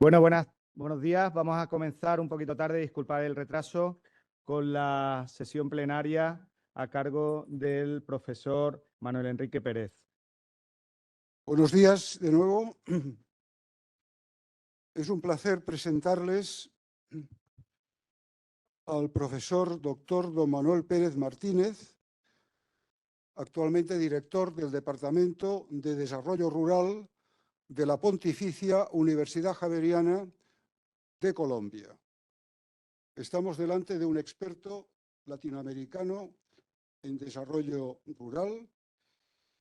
Bueno, buenos días. Vamos a comenzar un poquito tarde, disculpad el retraso, con la sesión plenaria a cargo del profesor Manuel Enrique Pérez. Buenos días de nuevo. Es un placer presentarles al profesor doctor don Manuel Pérez Martínez, actualmente director del Departamento de Desarrollo Rural de la Pontificia Universidad Javeriana de Colombia. Estamos delante de un experto latinoamericano en desarrollo rural.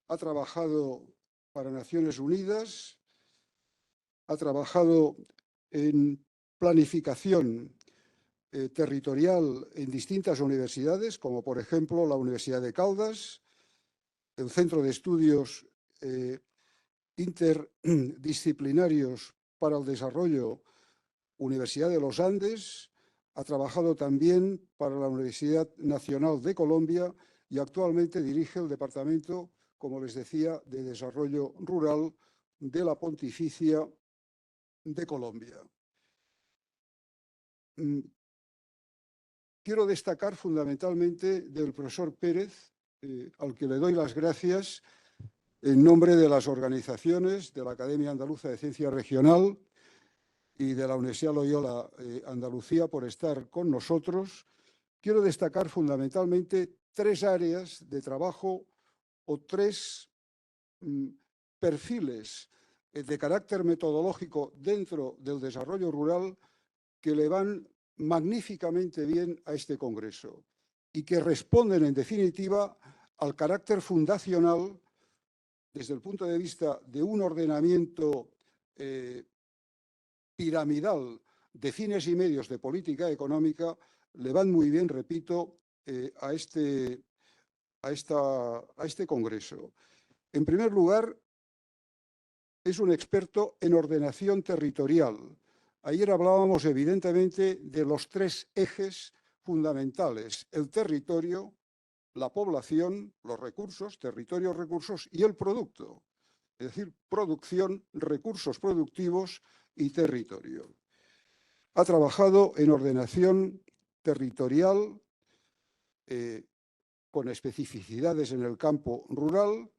Ha trabajado para Naciones Unidas, ha trabajado en planificación territorial en distintas universidades, como por ejemplo la Universidad de Caldas, el Centro de Estudios Interdisciplinarios para el Desarrollo, Universidad de los Andes. Ha trabajado también para la Universidad Nacional de Colombia y actualmente dirige el Departamento, como les decía, de Desarrollo Rural de la Pontificia de Colombia. Quiero destacar fundamentalmente del profesor Pérez, al que le doy las gracias en nombre de las organizaciones de la Academia Andaluza de Ciencia Regional y de la Universidad Loyola Andalucía por estar con nosotros. Quiero destacar fundamentalmente tres áreas de trabajo o tres perfiles de carácter metodológico dentro del desarrollo rural que le van magníficamente bien a este congreso y que responden en definitiva al carácter fundacional desde el punto de vista de un ordenamiento piramidal de fines y medios de política económica. Le van muy bien, repito, a este congreso. En primer lugar, es un experto en ordenación territorial. Ayer hablábamos evidentemente de los tres ejes fundamentales: el territorio, la población, los recursos, territorio, recursos, y el producto, es decir, producción, recursos productivos y territorio. Ha trabajado en ordenación territorial con especificidades en el campo rural.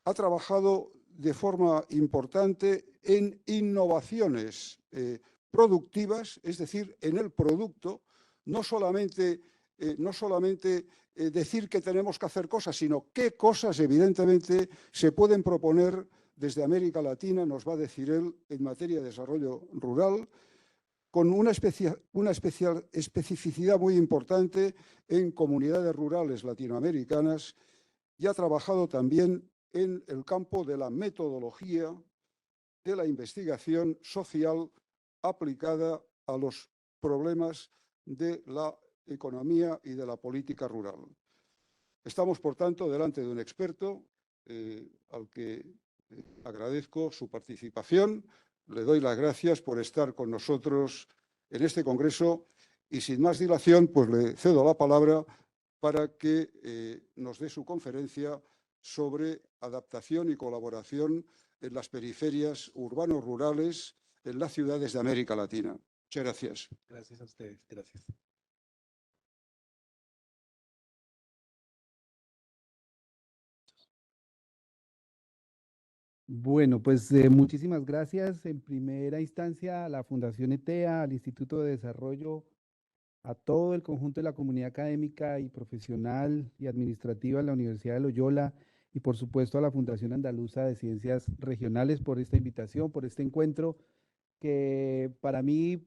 Ha trabajado de forma importante en innovaciones productivas, es decir, en el producto, no solamente decir que tenemos que hacer cosas, sino qué cosas evidentemente se pueden proponer desde América Latina, nos va a decir él, en materia de desarrollo rural, con una especial especificidad muy importante en comunidades rurales latinoamericanas, y ha trabajado también en el campo de la metodología de la investigación social aplicada a los problemas de la economía y de la política rural. Estamos, por tanto, delante de un experto al que agradezco su participación. Le doy las gracias por estar con nosotros en este congreso y, sin más dilación, pues le cedo la palabra para que nos dé su conferencia sobre adaptación y colaboración en las periferias urbano-rurales en las ciudades de América Latina. Muchas gracias. Gracias a ustedes. Gracias. Bueno, pues muchísimas gracias. En primera instancia a la Fundación ETEA, al Instituto de Desarrollo, a todo el conjunto de la comunidad académica y profesional y administrativa de la Universidad de Loyola, y por supuesto a la Fundación Andaluza de Ciencias Regionales por esta invitación, por este encuentro que para mí,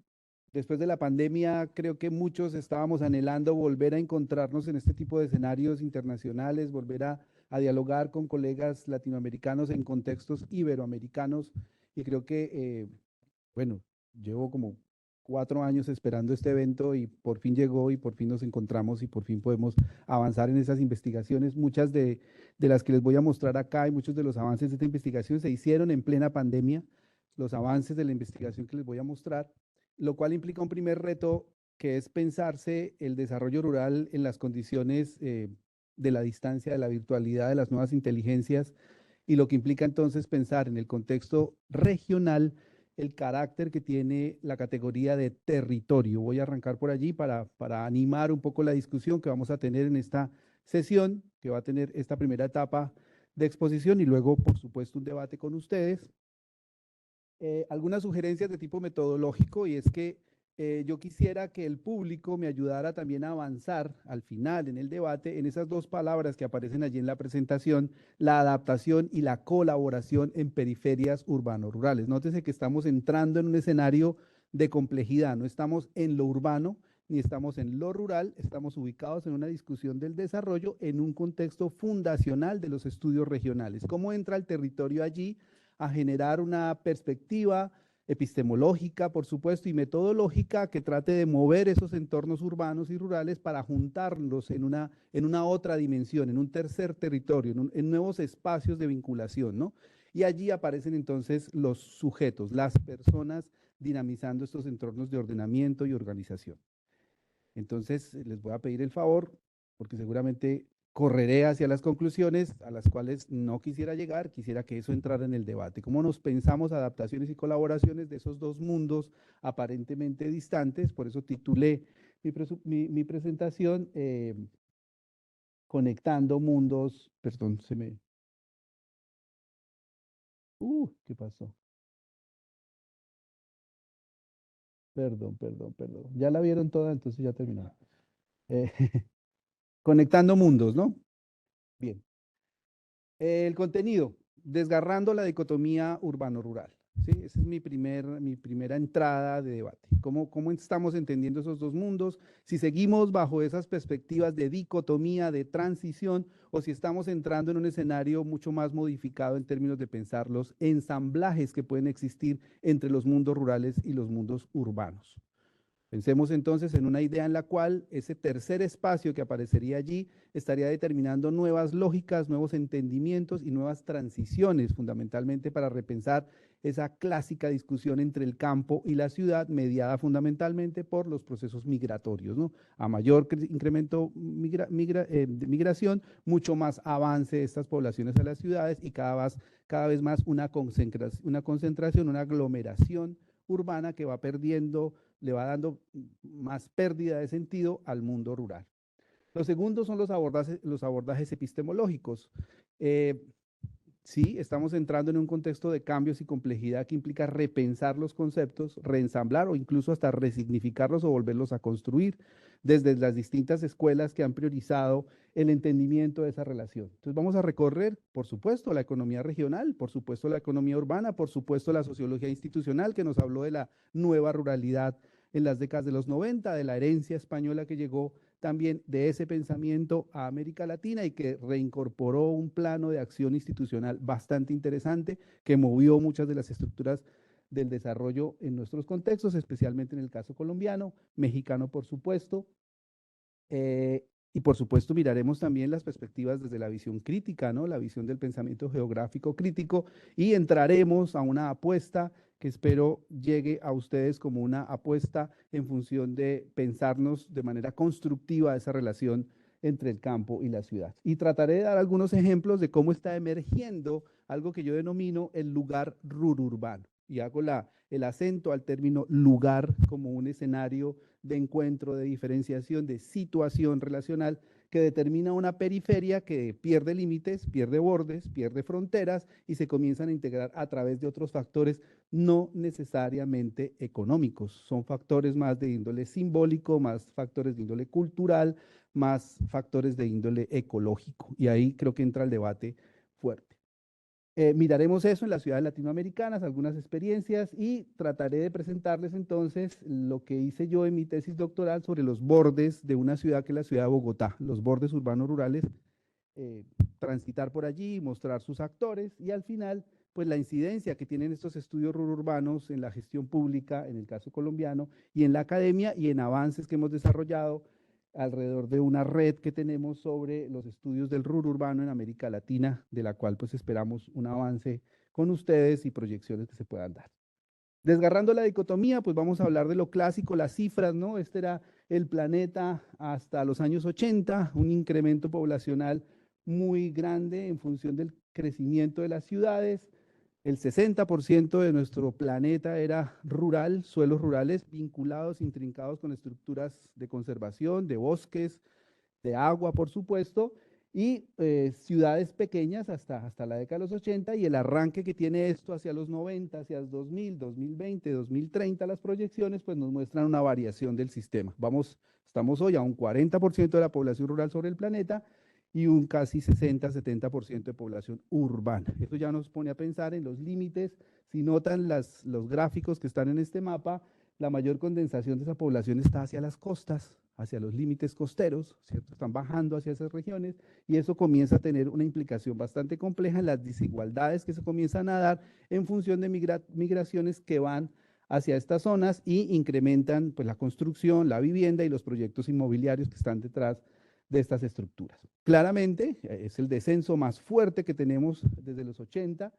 después de la pandemia, creo que muchos estábamos anhelando volver a encontrarnos en este tipo de escenarios internacionales, volver a dialogar con colegas latinoamericanos en contextos iberoamericanos, y creo que, bueno, llevo como 4 años esperando este evento y por fin llegó y por fin nos encontramos y por fin podemos avanzar en esas investigaciones. Muchas de las que les voy a mostrar acá y muchos de los avances de esta investigación se hicieron en plena pandemia, los avances de la investigación que les voy a mostrar, lo cual implica un primer reto que es pensarse el desarrollo rural en las condiciones de la distancia, de la virtualidad, de las nuevas inteligencias, y lo que implica entonces pensar en el contexto regional el carácter que tiene la categoría de territorio. Voy a arrancar por allí para animar un poco la discusión que vamos a tener en esta sesión, que va a tener esta primera etapa de exposición y luego, por supuesto, un debate con ustedes. Algunas sugerencias de tipo metodológico, y es que yo quisiera que el público me ayudara también a avanzar al final en el debate en esas dos palabras que aparecen allí en la presentación, la adaptación y la colaboración en periferias urbano-rurales. Nótese que estamos entrando en un escenario de complejidad, no estamos en lo urbano ni estamos en lo rural, estamos ubicados en una discusión del desarrollo en un contexto fundacional de los estudios regionales. ¿Cómo entra el territorio allí a generar una perspectiva epistemológica, por supuesto, y metodológica que trate de mover esos entornos urbanos y rurales para juntarlos en una otra dimensión, en un tercer territorio, en nuevos espacios de vinculación, ¿no? Y allí aparecen entonces los sujetos, las personas dinamizando estos entornos de ordenamiento y organización. Entonces, les voy a pedir el favor, porque seguramente correré hacia las conclusiones a las cuales no quisiera llegar, quisiera que eso entrara en el debate. ¿Cómo nos pensamos adaptaciones y colaboraciones de esos dos mundos aparentemente distantes? Por eso titulé mi presentación Conectando Mundos, perdón, ¿qué pasó? Perdón. Ya la vieron toda, entonces ya terminó. Conectando Mundos, ¿no? Bien. El contenido, desgarrando la dicotomía urbano-rural. ¿Sí? Esa es mi primera entrada de debate. ¿Cómo estamos entendiendo esos dos mundos? Si seguimos bajo esas perspectivas de dicotomía, de transición, o si estamos entrando en un escenario mucho más modificado en términos de pensar los ensamblajes que pueden existir entre los mundos rurales y los mundos urbanos. Pensemos entonces en una idea en la cual ese tercer espacio que aparecería allí estaría determinando nuevas lógicas, nuevos entendimientos y nuevas transiciones, fundamentalmente para repensar esa clásica discusión entre el campo y la ciudad, mediada fundamentalmente por los procesos migratorios, ¿no? A mayor incremento de migración, mucho más avance de estas poblaciones a las ciudades y cada vez más una concentración, una aglomeración urbana que va perdiendo, le va dando más pérdida de sentido al mundo rural. Lo segundo son los abordajes epistemológicos. Sí, estamos entrando en un contexto de cambios y complejidad que implica repensar los conceptos, reensamblar o incluso hasta resignificarlos o volverlos a construir desde las distintas escuelas que han priorizado el entendimiento de esa relación. Entonces vamos a recorrer, por supuesto, la economía regional, por supuesto, la economía urbana, por supuesto, la sociología institucional que nos habló de la nueva ruralidad en las décadas de los 90, de la herencia española que llegó también de ese pensamiento a América Latina y que reincorporó un plano de acción institucional bastante interesante que movió muchas de las estructuras del desarrollo en nuestros contextos, especialmente en el caso colombiano, mexicano por supuesto. Y por supuesto miraremos también las perspectivas desde la visión crítica, ¿no? La visión del pensamiento geográfico crítico y entraremos a una apuesta que espero llegue a ustedes como una apuesta en función de pensarnos de manera constructiva esa relación entre el campo y la ciudad. Y trataré de dar algunos ejemplos de cómo está emergiendo algo que yo denomino el lugar rururbano. Y hago el acento al término lugar como un escenario de encuentro, de diferenciación, de situación relacional que determina una periferia que pierde límites, pierde bordes, pierde fronteras y se comienzan a integrar a través de otros factores no necesariamente económicos. Son factores más de índole simbólico, más factores de índole cultural, más factores de índole ecológico. Y ahí creo que entra el debate fuerte. Miraremos eso en las ciudades latinoamericanas, algunas experiencias y trataré de presentarles entonces lo que hice yo en mi tesis doctoral sobre los bordes de una ciudad que es la ciudad de Bogotá, los bordes urbanos rurales, transitar por allí, mostrar sus actores y al final pues la incidencia que tienen estos estudios rururbanos en la gestión pública, en el caso colombiano, y en la academia y en avances que hemos desarrollado alrededor de una red que tenemos sobre los estudios del rururbano en América Latina, de la cual pues esperamos un avance con ustedes y proyecciones que se puedan dar. Desgarrando la dicotomía, pues vamos a hablar de lo clásico, las cifras, ¿no? Este era el planeta hasta los años 80, un incremento poblacional muy grande en función del crecimiento de las ciudades. El 60% de nuestro planeta era rural, suelos rurales vinculados, intrincados con estructuras de conservación, de bosques, de agua, por supuesto, y ciudades pequeñas hasta la década de los 80, y el arranque que tiene esto hacia los 90, hacia los 2000, 2020, 2030, las proyecciones, pues nos muestran una variación del sistema. Estamos hoy a un 40% de la población rural sobre el planeta y un casi 60-70% de población urbana. Eso ya nos pone a pensar en los límites. Si notan los gráficos que están en este mapa, la mayor condensación de esa población está hacia las costas, hacia los límites costeros, ¿cierto? Están bajando hacia esas regiones y eso comienza a tener una implicación bastante compleja en las desigualdades que se comienzan a dar en función de migraciones que van hacia estas zonas y incrementan pues, la construcción, la vivienda y los proyectos inmobiliarios que están detrás de estas estructuras. Claramente es el descenso más fuerte que tenemos desde los 80,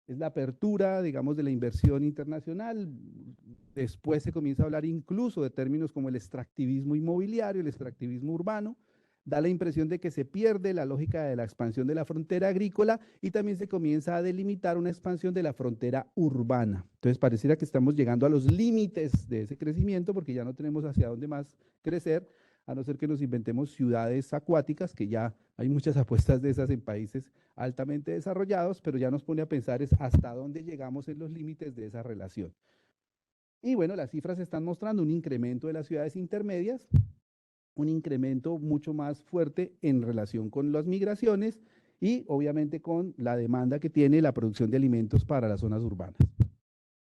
es la apertura, digamos, de la inversión internacional. Después se comienza a hablar incluso de términos como el extractivismo inmobiliario, el extractivismo urbano. Da la impresión de que se pierde la lógica de la expansión de la frontera agrícola y también se comienza a delimitar una expansión de la frontera urbana. Entonces pareciera que estamos llegando a los límites de ese crecimiento porque ya no tenemos hacia dónde más crecer, a no ser que nos inventemos ciudades acuáticas, que ya hay muchas apuestas de esas en países altamente desarrollados, pero ya nos pone a pensar es hasta dónde llegamos en los límites de esa relación. Y bueno, las cifras están mostrando un incremento de las ciudades intermedias, un incremento mucho más fuerte en relación con las migraciones y obviamente con la demanda que tiene la producción de alimentos para las zonas urbanas.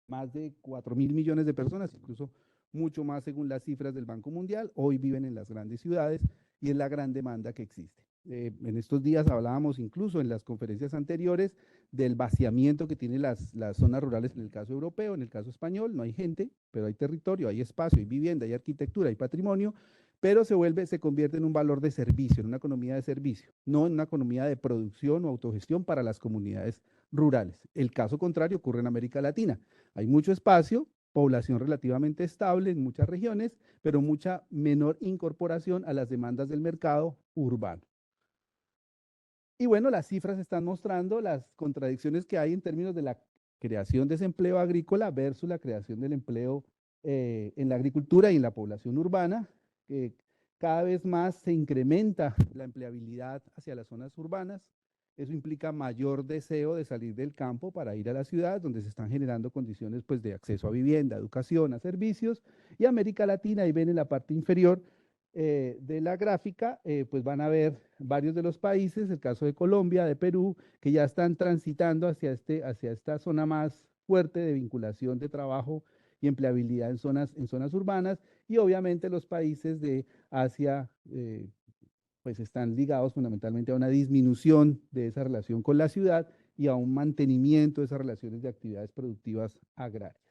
Más de 4.000 millones de personas, incluso mucho más según las cifras del Banco Mundial, hoy viven en las grandes ciudades y es la gran demanda que existe. En estos días hablábamos incluso en las conferencias anteriores del vaciamiento que tienen las zonas rurales en el caso europeo, en el caso español, no hay gente, pero hay territorio, hay espacio, hay vivienda, hay arquitectura, hay patrimonio, pero se convierte en un valor de servicio, en una economía de servicio, no en una economía de producción o autogestión para las comunidades rurales. El caso contrario ocurre en América Latina. Hay mucho espacio, población relativamente estable en muchas regiones, pero mucha menor incorporación a las demandas del mercado urbano. Y bueno, las cifras están mostrando las contradicciones que hay en términos de la creación de ese empleo agrícola versus la creación del empleo en la agricultura y en la población urbana. Cada vez más se incrementa la empleabilidad hacia las zonas urbanas. Eso implica mayor deseo de salir del campo para ir a la ciudad, donde se están generando condiciones pues, de acceso a vivienda, educación, a servicios. Y América Latina, ahí ven en la parte inferior de la gráfica, pues van a ver varios de los países, el caso de Colombia, de Perú, que ya están transitando hacia esta zona más fuerte de vinculación de trabajo y empleabilidad en zonas urbanas, y obviamente los países de Asia pues están ligados fundamentalmente a una disminución de esa relación con la ciudad y a un mantenimiento de esas relaciones de actividades productivas agrarias.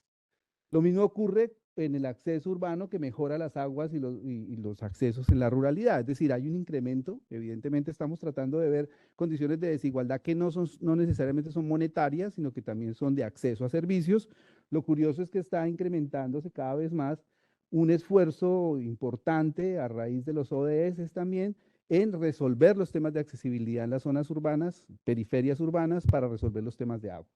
Lo mismo ocurre en el acceso urbano, que mejora las aguas y los accesos en la ruralidad. Es decir, hay un incremento. Evidentemente estamos tratando de ver condiciones de desigualdad que no necesariamente son monetarias, sino que también son de acceso a servicios. Lo curioso es que está incrementándose cada vez más un esfuerzo importante a raíz de los ODS también en resolver los temas de accesibilidad en las zonas urbanas, periferias urbanas, para resolver los temas de agua.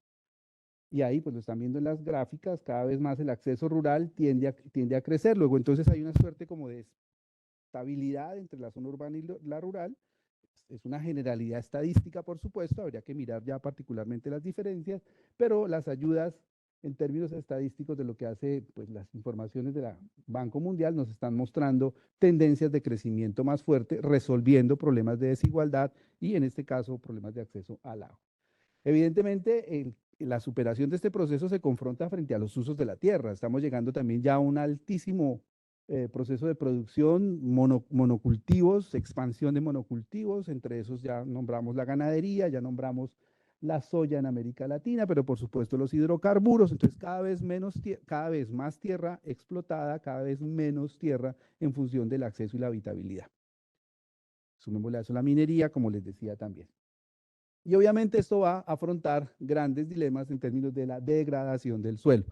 Y ahí, pues lo están viendo en las gráficas, cada vez más el acceso rural tiende a crecer. Luego, entonces hay una suerte como de estabilidad entre la zona urbana y la rural. Es una generalidad estadística, por supuesto, habría que mirar ya particularmente las diferencias, pero las ayudas en términos estadísticos de lo que hace pues, las informaciones del Banco Mundial nos están mostrando tendencias de crecimiento más fuerte, resolviendo problemas de desigualdad y en este caso problemas de acceso al agua. Evidentemente, la superación de este proceso se confronta frente a los usos de la tierra. Estamos llegando también ya a un altísimo proceso de producción, monocultivos, expansión de monocultivos, entre esos ya nombramos la ganadería, ya nombramos la soya en América Latina, pero por supuesto los hidrocarburos, entonces cada vez más tierra explotada, cada vez menos tierra en función del acceso y la habitabilidad. Sumémosle a eso la minería, como les decía también. Y obviamente esto va a afrontar grandes dilemas en términos de la degradación del suelo.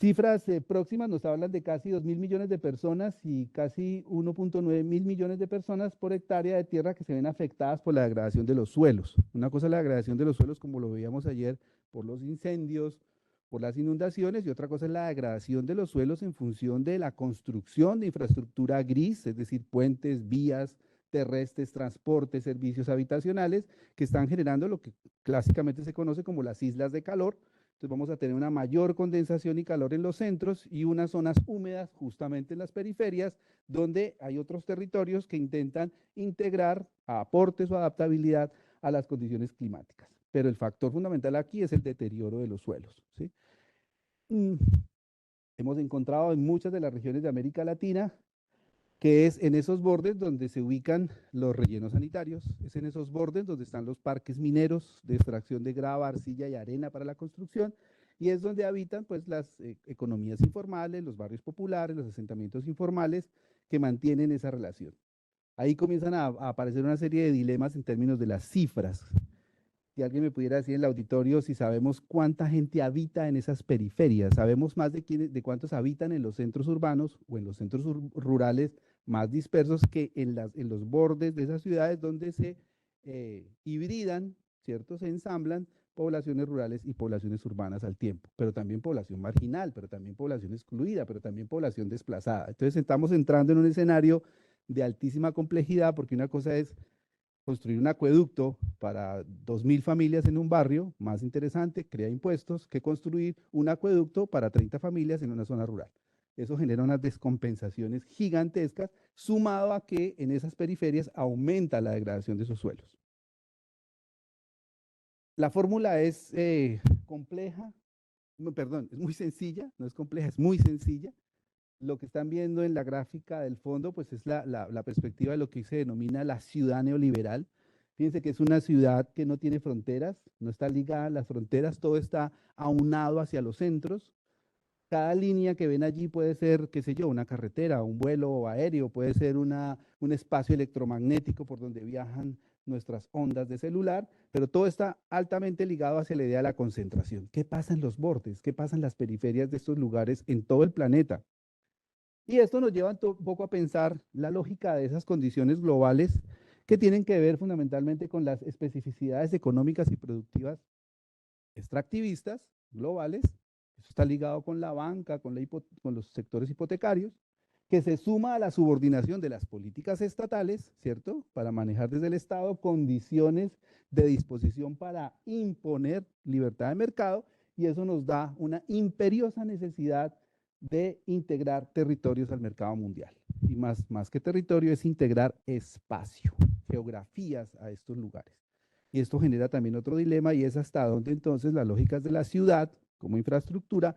Cifras próximas nos hablan de casi 2.000 millones de personas y casi 1.9 mil millones de personas por hectárea de tierra que se ven afectadas por la degradación de los suelos. Una cosa es la degradación de los suelos, como lo veíamos ayer, por los incendios, por las inundaciones, y otra cosa es la degradación de los suelos en función de la construcción de infraestructura gris, es decir, puentes, vías terrestres, transportes, servicios habitacionales, que están generando lo que clásicamente se conoce como las islas de calor. Entonces vamos a tener una mayor condensación y calor en los centros y unas zonas húmedas justamente en las periferias, donde hay otros territorios que intentan integrar aportes o adaptabilidad a las condiciones climáticas. Pero el factor fundamental aquí es el deterioro de los suelos, ¿sí? Hemos encontrado en muchas de las regiones de América Latina que es en esos bordes donde se ubican los rellenos sanitarios, es en esos bordes donde están los parques mineros de extracción de grava, arcilla y arena para la construcción, y es donde habitan pues las economías informales, los barrios populares, los asentamientos informales que mantienen esa relación. Ahí comienzan a aparecer una serie de dilemas en términos de las cifras. Si alguien me pudiera decir en el auditorio si sabemos cuánta gente habita en esas periferias, sabemos más de cuántos habitan en los centros urbanos o en los centros rurales más dispersos que en los bordes de esas ciudades donde se hibridan, ¿cierto? Se ensamblan poblaciones rurales y poblaciones urbanas al tiempo, pero también población marginal, pero también población excluida, pero también población desplazada. Entonces estamos entrando en un escenario de altísima complejidad, porque una cosa es construir un acueducto para 2.000 familias en un barrio, más interesante, crea impuestos, que construir un acueducto para 30 familias en una zona rural. Eso genera unas descompensaciones gigantescas, sumado a que en esas periferias aumenta la degradación de esos suelos. La fórmula es compleja, no, perdón, es muy sencilla, no es compleja, es muy sencilla. Lo que están viendo en la gráfica del fondo, pues es la perspectiva de lo que se denomina la ciudad neoliberal. Fíjense que es una ciudad que no tiene fronteras, no está ligada a las fronteras, todo está aunado hacia los centros. Cada línea que ven allí puede ser, qué sé yo, una carretera, un vuelo aéreo, puede ser un espacio electromagnético por donde viajan nuestras ondas de celular, pero todo está altamente ligado hacia la idea de la concentración. ¿Qué pasa en los bordes? ¿Qué pasa en las periferias de estos lugares en todo el planeta? Y esto nos lleva un poco a pensar la lógica de esas condiciones globales que tienen que ver fundamentalmente con las especificidades económicas y productivas extractivistas globales. Eso está ligado con la banca, con los sectores hipotecarios, que se suma a la subordinación de las políticas estatales, ¿cierto? Para manejar desde el Estado condiciones de disposición para imponer libertad de mercado, y eso nos da una imperiosa necesidad de integrar territorios al mercado mundial. Y más que territorio es integrar espacio, geografías a estos lugares. Y esto genera también otro dilema, y es hasta dónde entonces las lógicas de la ciudad como infraestructura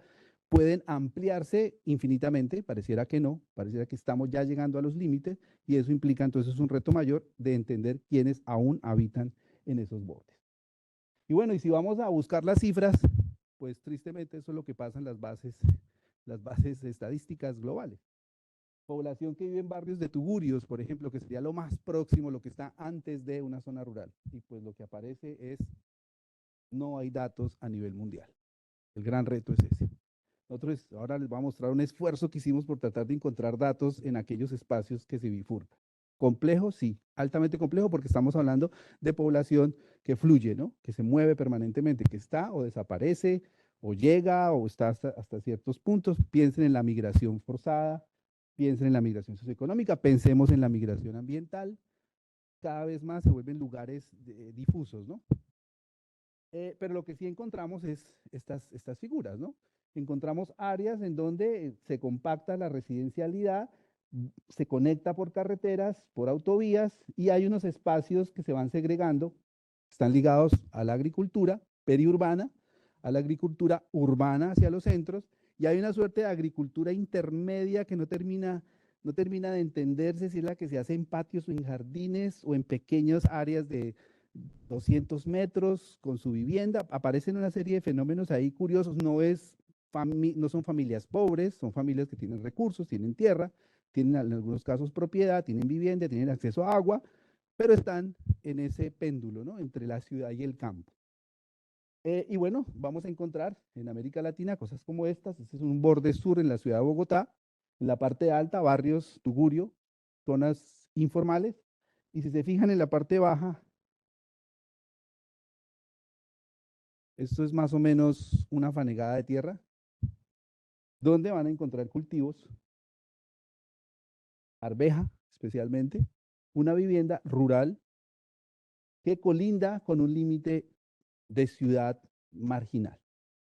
pueden ampliarse infinitamente. Pareciera que no, pareciera que estamos ya llegando a los límites, y eso implica entonces un reto mayor de entender quiénes aún habitan en esos bordes. Y bueno, y si vamos a buscar las cifras, pues tristemente eso es lo que pasa en las bases estadísticas globales. Población que vive en barrios de tugurios, por ejemplo, que sería lo más próximo, lo que está antes de una zona rural. Y pues lo que aparece es, no hay datos a nivel mundial. El gran reto es ese. Nosotros ahora les voy a mostrar un esfuerzo que hicimos por tratar de encontrar datos en aquellos espacios que se bifurcan. Complejo, sí, altamente complejo, porque estamos hablando de población que fluye, ¿no? Que se mueve permanentemente, que está o desaparece, o llega, o está hasta ciertos puntos. Piensen en la migración forzada, piensen en la migración socioeconómica, pensemos en la migración ambiental. Cada vez más se vuelven lugares difusos, ¿no? Pero lo que sí encontramos es estas figuras, ¿no? Encontramos áreas en donde se compacta la residencialidad, se conecta por carreteras, por autovías, y hay unos espacios que se van segregando, están ligados a la agricultura periurbana, a la agricultura urbana hacia los centros, y hay una suerte de agricultura intermedia que no termina de entenderse si es la que se hace en patios o en jardines o en pequeñas áreas de 200 metros con su vivienda. Aparecen una serie de fenómenos ahí curiosos. No son familias pobres, son familias que tienen recursos, tienen tierra, tienen en algunos casos propiedad, tienen vivienda, tienen acceso a agua, pero están en ese péndulo, ¿no? Entre la ciudad y el campo. Y bueno, vamos a encontrar en América Latina cosas como estas. Este es un borde sur en la ciudad de Bogotá, en la parte alta, barrios Tugurio, zonas informales, y si se fijan en la parte baja, Esto es más o menos una fanegada de tierra, donde van a encontrar cultivos, arveja especialmente, una vivienda rural que colinda con un límite de ciudad marginal.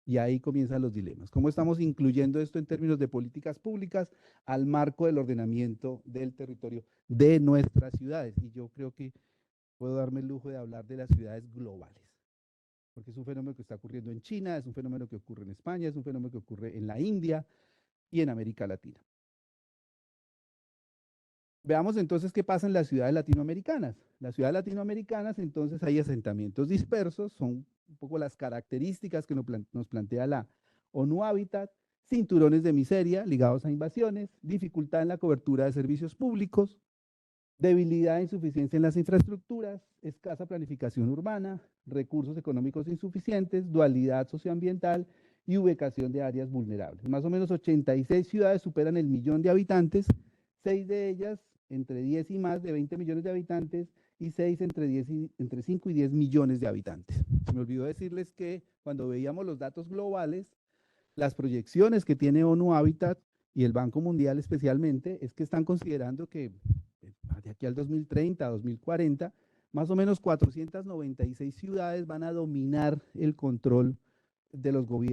Y ahí comienzan los dilemas. ¿Cómo estamos incluyendo esto en términos de políticas públicas al marco del ordenamiento del territorio de nuestras ciudades? Y yo creo que puedo darme el lujo de hablar de las ciudades globales, porque es un fenómeno que está ocurriendo en China, es un fenómeno que ocurre en España, es un fenómeno que ocurre en la India y en América Latina. Veamos entonces qué pasa en las ciudades latinoamericanas. Las ciudades latinoamericanas, entonces, hay asentamientos dispersos, son un poco las características que nos plantea la ONU Habitat, cinturones de miseria ligados a invasiones, dificultad en la cobertura de servicios públicos, debilidad e insuficiencia en las infraestructuras, escasa planificación urbana, recursos económicos insuficientes, dualidad socioambiental y ubicación de áreas vulnerables. Más o menos 86 ciudades superan el 1.000.000 de habitantes, 6 de ellas entre 10 y más de 20 millones de habitantes y 6 entre 5 y 10 millones de habitantes. Se me olvidó decirles que cuando veíamos los datos globales, las proyecciones que tiene ONU Habitat y el Banco Mundial especialmente es que están considerando que de aquí al 2030, 2040, más o menos 496 ciudades van a dominar el control de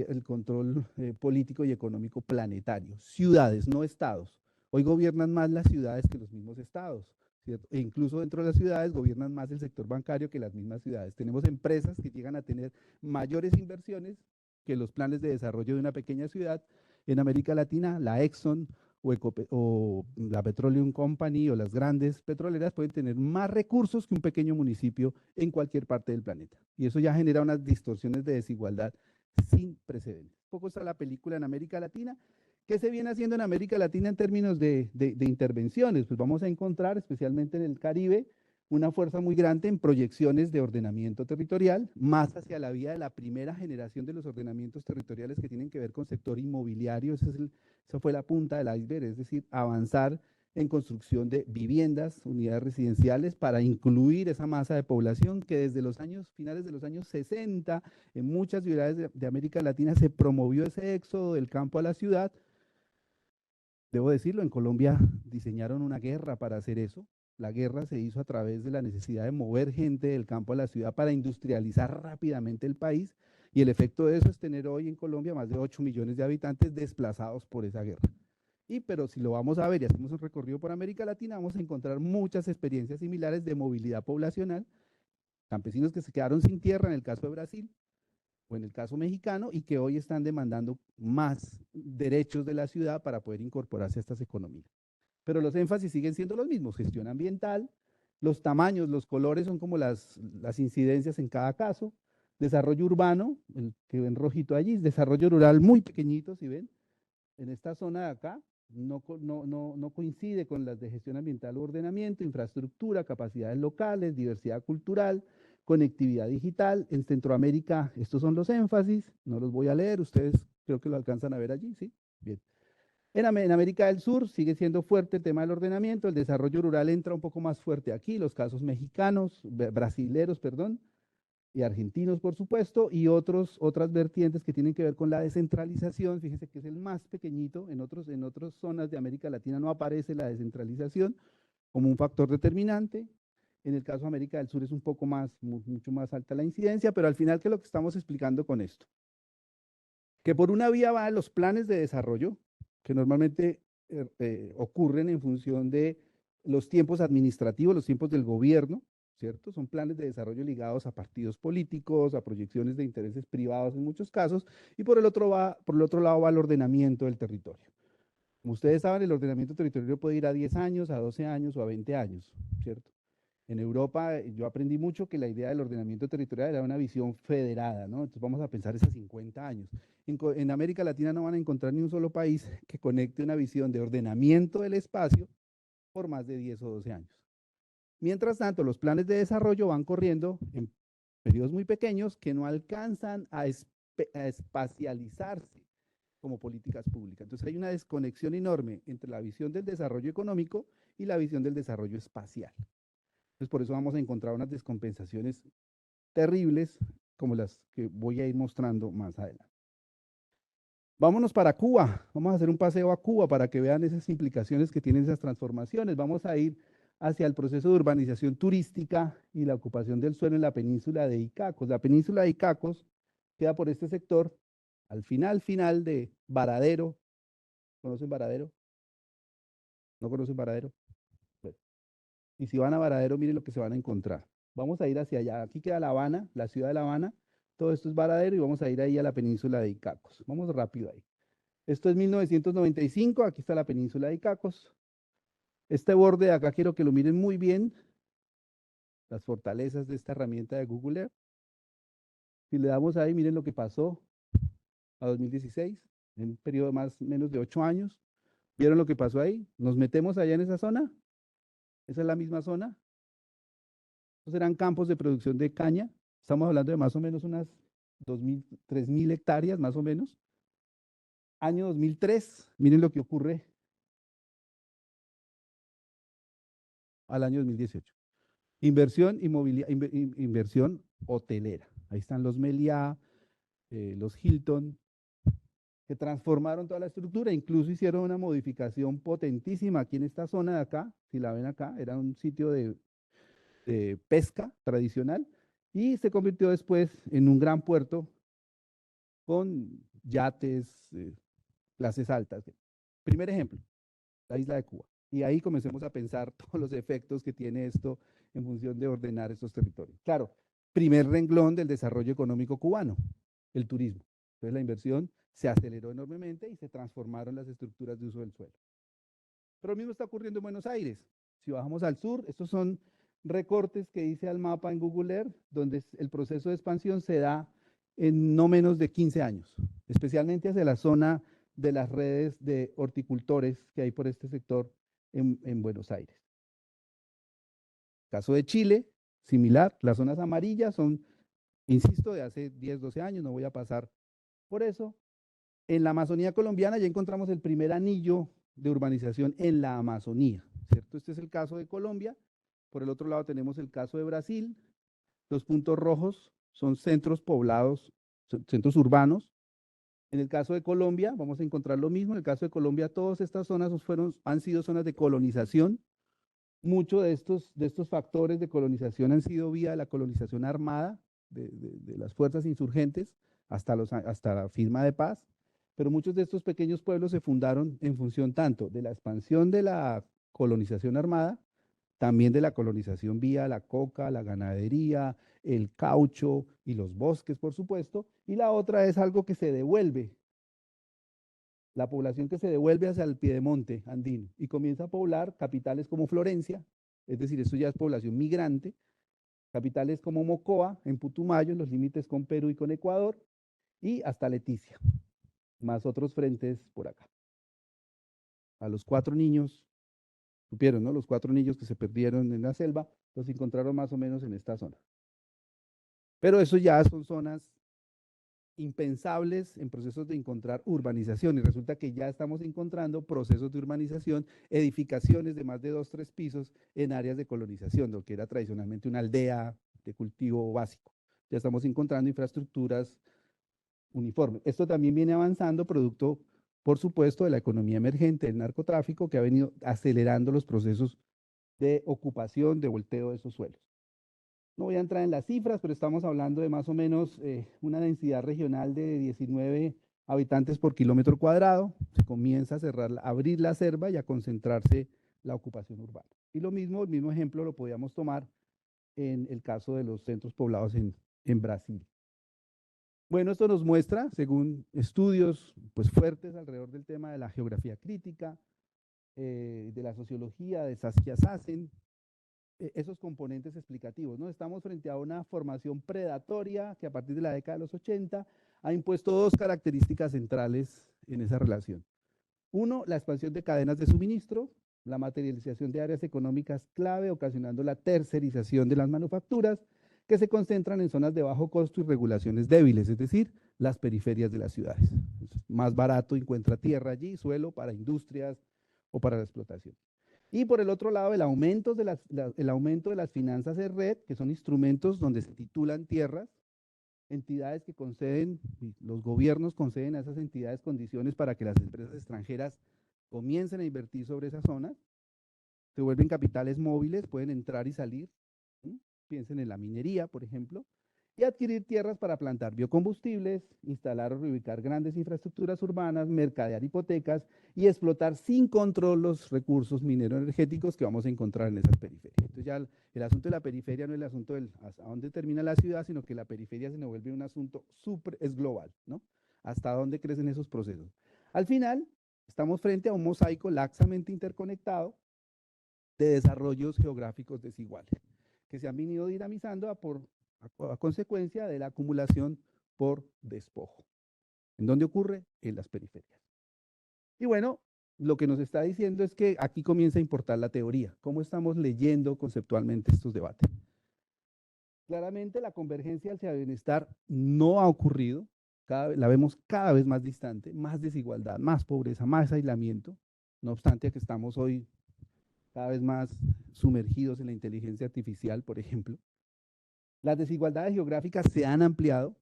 el control político y económico planetario. Ciudades, no estados. Hoy gobiernan más las ciudades que los mismos estados, ¿cierto? E incluso dentro de las ciudades gobiernan más el sector bancario que las mismas ciudades. Tenemos empresas que llegan a tener mayores inversiones que los planes de desarrollo de una pequeña ciudad. En América Latina, la Exxon o la Petroleum Company o las grandes petroleras pueden tener más recursos que un pequeño municipio en cualquier parte del planeta. Y eso ya genera unas distorsiones de desigualdad sin precedentes. Un poco está la película en América Latina. ¿Qué se viene haciendo en América Latina en términos de intervenciones? Pues vamos a encontrar, especialmente en el Caribe, una fuerza muy grande en proyecciones de ordenamiento territorial, más hacia la vía de la primera generación de los ordenamientos territoriales que tienen que ver con sector inmobiliario. Esa fue la punta del iceberg, es decir, avanzar en construcción de viviendas, unidades residenciales, para incluir esa masa de población que desde los finales de los años 60, en muchas ciudades de América Latina se promovió ese éxodo del campo a la ciudad. Debo decirlo, en Colombia diseñaron una guerra para hacer eso. La guerra se hizo a través de la necesidad de mover gente del campo a la ciudad para industrializar rápidamente el país, y el efecto de eso es tener hoy en Colombia más de 8 millones de habitantes desplazados por esa guerra. Pero si lo vamos a ver y hacemos un recorrido por América Latina, vamos a encontrar muchas experiencias similares de movilidad poblacional, campesinos que se quedaron sin tierra en el caso de Brasil, o en el caso mexicano, y que hoy están demandando más derechos de la ciudad para poder incorporarse a estas economías. Pero los énfasis siguen siendo los mismos: gestión ambiental, los tamaños, los colores son como las incidencias en cada caso, desarrollo urbano, el que ven rojito allí, desarrollo rural muy pequeñito, si ven, en esta zona de acá, no coincide con las de gestión ambiental o ordenamiento, infraestructura, capacidades locales, diversidad cultural, conectividad digital. En Centroamérica, estos son los énfasis, no los voy a leer, ustedes creo que lo alcanzan a ver allí, ¿sí? Bien. En América del Sur sigue siendo fuerte el tema del ordenamiento, el desarrollo rural entra un poco más fuerte aquí, los casos mexicanos, brasileros, perdón, y argentinos, por supuesto, y otras vertientes que tienen que ver con la descentralización. Fíjense que es el más pequeñito, en otras zonas de América Latina no aparece la descentralización como un factor determinante. En el caso de América del Sur es un poco mucho más alta la incidencia, pero al final, ¿qué es lo que estamos explicando con esto? Que por una vía van los planes de desarrollo, que normalmente ocurren en función de los tiempos administrativos, los tiempos del gobierno, ¿cierto? Son planes de desarrollo ligados a partidos políticos, a proyecciones de intereses privados en muchos casos, y por el otro lado va el ordenamiento del territorio. Como ustedes saben, el ordenamiento territorial puede ir a 10 años, a 12 años o a 20 años, ¿cierto? En Europa yo aprendí mucho que la idea del ordenamiento territorial era una visión federada, ¿no? Entonces vamos a pensar esos 50 años. En América Latina no van a encontrar ni un solo país que conecte una visión de ordenamiento del espacio por más de 10 o 12 años. Mientras tanto, los planes de desarrollo van corriendo en periodos muy pequeños que no alcanzan a espacializarse como políticas públicas. Entonces hay una desconexión enorme entre la visión del desarrollo económico y la visión del desarrollo espacial. Entonces por eso vamos a encontrar unas descompensaciones terribles como las que voy a ir mostrando más adelante. Vámonos para Cuba, vamos a hacer un paseo a Cuba para que vean esas implicaciones que tienen esas transformaciones. Vamos a ir hacia el proceso de urbanización turística y la ocupación del suelo en la península de Icacos. La península de Icacos queda por este sector, al final de Varadero. ¿Conocen Varadero? ¿No conocen Varadero? Bueno, y si van a Varadero, miren lo que se van a encontrar. Vamos a ir hacia allá. Aquí queda La Habana, la ciudad de La Habana. Todo esto es Varadero y vamos a ir ahí a la península de Icacos. Vamos rápido ahí. Esto es 1995, aquí está la península de Icacos. Este borde de acá quiero que lo miren muy bien, las fortalezas de esta herramienta de Google Earth. Si le damos ahí, miren lo que pasó a 2016, en un periodo de más o menos de 8 años. ¿Vieron lo que pasó ahí? Nos metemos allá en esa zona. Esa es la misma zona. Estos eran campos de producción de caña. Estamos hablando de más o menos unas 2.000, 3.000 hectáreas, más o menos. Año 2003, miren lo que ocurre al año 2018. Inversión inversión hotelera. Ahí están los Meliá, los Hilton, que transformaron toda la estructura, incluso hicieron una modificación potentísima aquí en esta zona de acá, si la ven acá, era un sitio de pesca tradicional y se convirtió después en un gran puerto con yates, clases altas. Primer ejemplo, la isla de Cuba. Y ahí comencemos a pensar todos los efectos que tiene esto en función de ordenar estos territorios. Claro, primer renglón del desarrollo económico cubano, el turismo. Entonces la inversión se aceleró enormemente y se transformaron las estructuras de uso del suelo. Pero lo mismo está ocurriendo en Buenos Aires. Si bajamos al sur, estos son recortes que hice al mapa en Google Earth, donde el proceso de expansión se da en no menos de 15 años, especialmente hacia la zona de las redes de horticultores que hay por este sector en Buenos Aires. Caso de Chile, similar, las zonas amarillas son, insisto, de hace 10, 12 años, no voy a pasar por eso. En la Amazonía colombiana ya encontramos el primer anillo de urbanización en la Amazonía, ¿cierto? Este es el caso de Colombia. Por el otro lado tenemos el caso de Brasil. Los puntos rojos son centros poblados, centros urbanos. En el caso de Colombia, vamos a encontrar lo mismo. En el caso de Colombia, todas estas zonas han sido zonas de colonización. Muchos de estos factores de colonización han sido vía la colonización armada de las fuerzas insurgentes hasta la firma de paz. Pero muchos de estos pequeños pueblos se fundaron en función tanto de la expansión de la colonización armada, también de la colonización vía la coca, la ganadería, el caucho y los bosques, por supuesto, y la otra es algo que se devuelve, la población que se devuelve hacia el piedemonte andino y comienza a poblar capitales como Florencia, es decir, esto ya es población migrante, capitales como Mocoa, en Putumayo, en los límites con Perú y con Ecuador, y hasta Leticia, más otros frentes por acá. A los 4 niños, supieron, ¿no? Los 4 niños que se perdieron en la selva, los encontraron más o menos en esta zona. Pero eso ya son zonas impensables en procesos de encontrar urbanización y resulta que ya estamos encontrando procesos de urbanización, edificaciones de más de 2, 3 pisos en áreas de colonización, lo que era tradicionalmente una aldea de cultivo básico. Ya estamos encontrando infraestructuras uniformes. Esto también viene avanzando producto, por supuesto, de la economía emergente, del narcotráfico, que ha venido acelerando los procesos de ocupación, de volteo de esos suelos. No voy a entrar en las cifras, pero estamos hablando de más o menos una densidad regional de 19 habitantes por kilómetro cuadrado. Se comienza a abrir la selva y a concentrarse la ocupación urbana. Y el mismo ejemplo lo podíamos tomar en el caso de los centros poblados en Brasil. Bueno, esto nos muestra, según estudios pues, fuertes alrededor del tema de la geografía crítica, de la sociología, de Saskia Sassen, esos componentes explicativos, ¿no? Estamos frente a una formación predatoria que a partir de la década de los 80 ha impuesto 2 características centrales en esa relación. Uno, la expansión de cadenas de suministro, la materialización de áreas económicas clave, ocasionando la tercerización de las manufacturas, que se concentran en zonas de bajo costo y regulaciones débiles, es decir, las periferias de las ciudades. Es más barato, encuentra tierra allí, suelo para industrias o para la explotación. Y por el otro lado, el aumento de las finanzas de red, que son instrumentos donde se titulan tierras entidades que conceden, y los gobiernos conceden a esas entidades condiciones para que las empresas extranjeras comiencen a invertir sobre esas zonas, se vuelven capitales móviles, pueden entrar y salir, ¿sí? Piensen en la minería, por ejemplo, y adquirir tierras para plantar biocombustibles, instalar o reubicar grandes infraestructuras urbanas, mercadear hipotecas y explotar sin control los recursos minero-energéticos que vamos a encontrar en esas periferias. Entonces ya el asunto de la periferia no es el asunto del hasta dónde termina la ciudad, sino que la periferia se nos vuelve un asunto es global, ¿no? Hasta dónde crecen esos procesos. Al final, estamos frente a un mosaico laxamente interconectado de desarrollos geográficos desiguales, que se han venido dinamizando a consecuencia de la acumulación por despojo. ¿En dónde ocurre? En las periferias. Y bueno, lo que nos está diciendo es que aquí comienza a importar la teoría, cómo estamos leyendo conceptualmente estos debates. Claramente la convergencia hacia el bienestar no ha ocurrido, la vemos cada vez más distante, más desigualdad, más pobreza, más aislamiento, no obstante que estamos hoy cada vez más sumergidos en la inteligencia artificial, por ejemplo. Las desigualdades geográficas se han ampliado,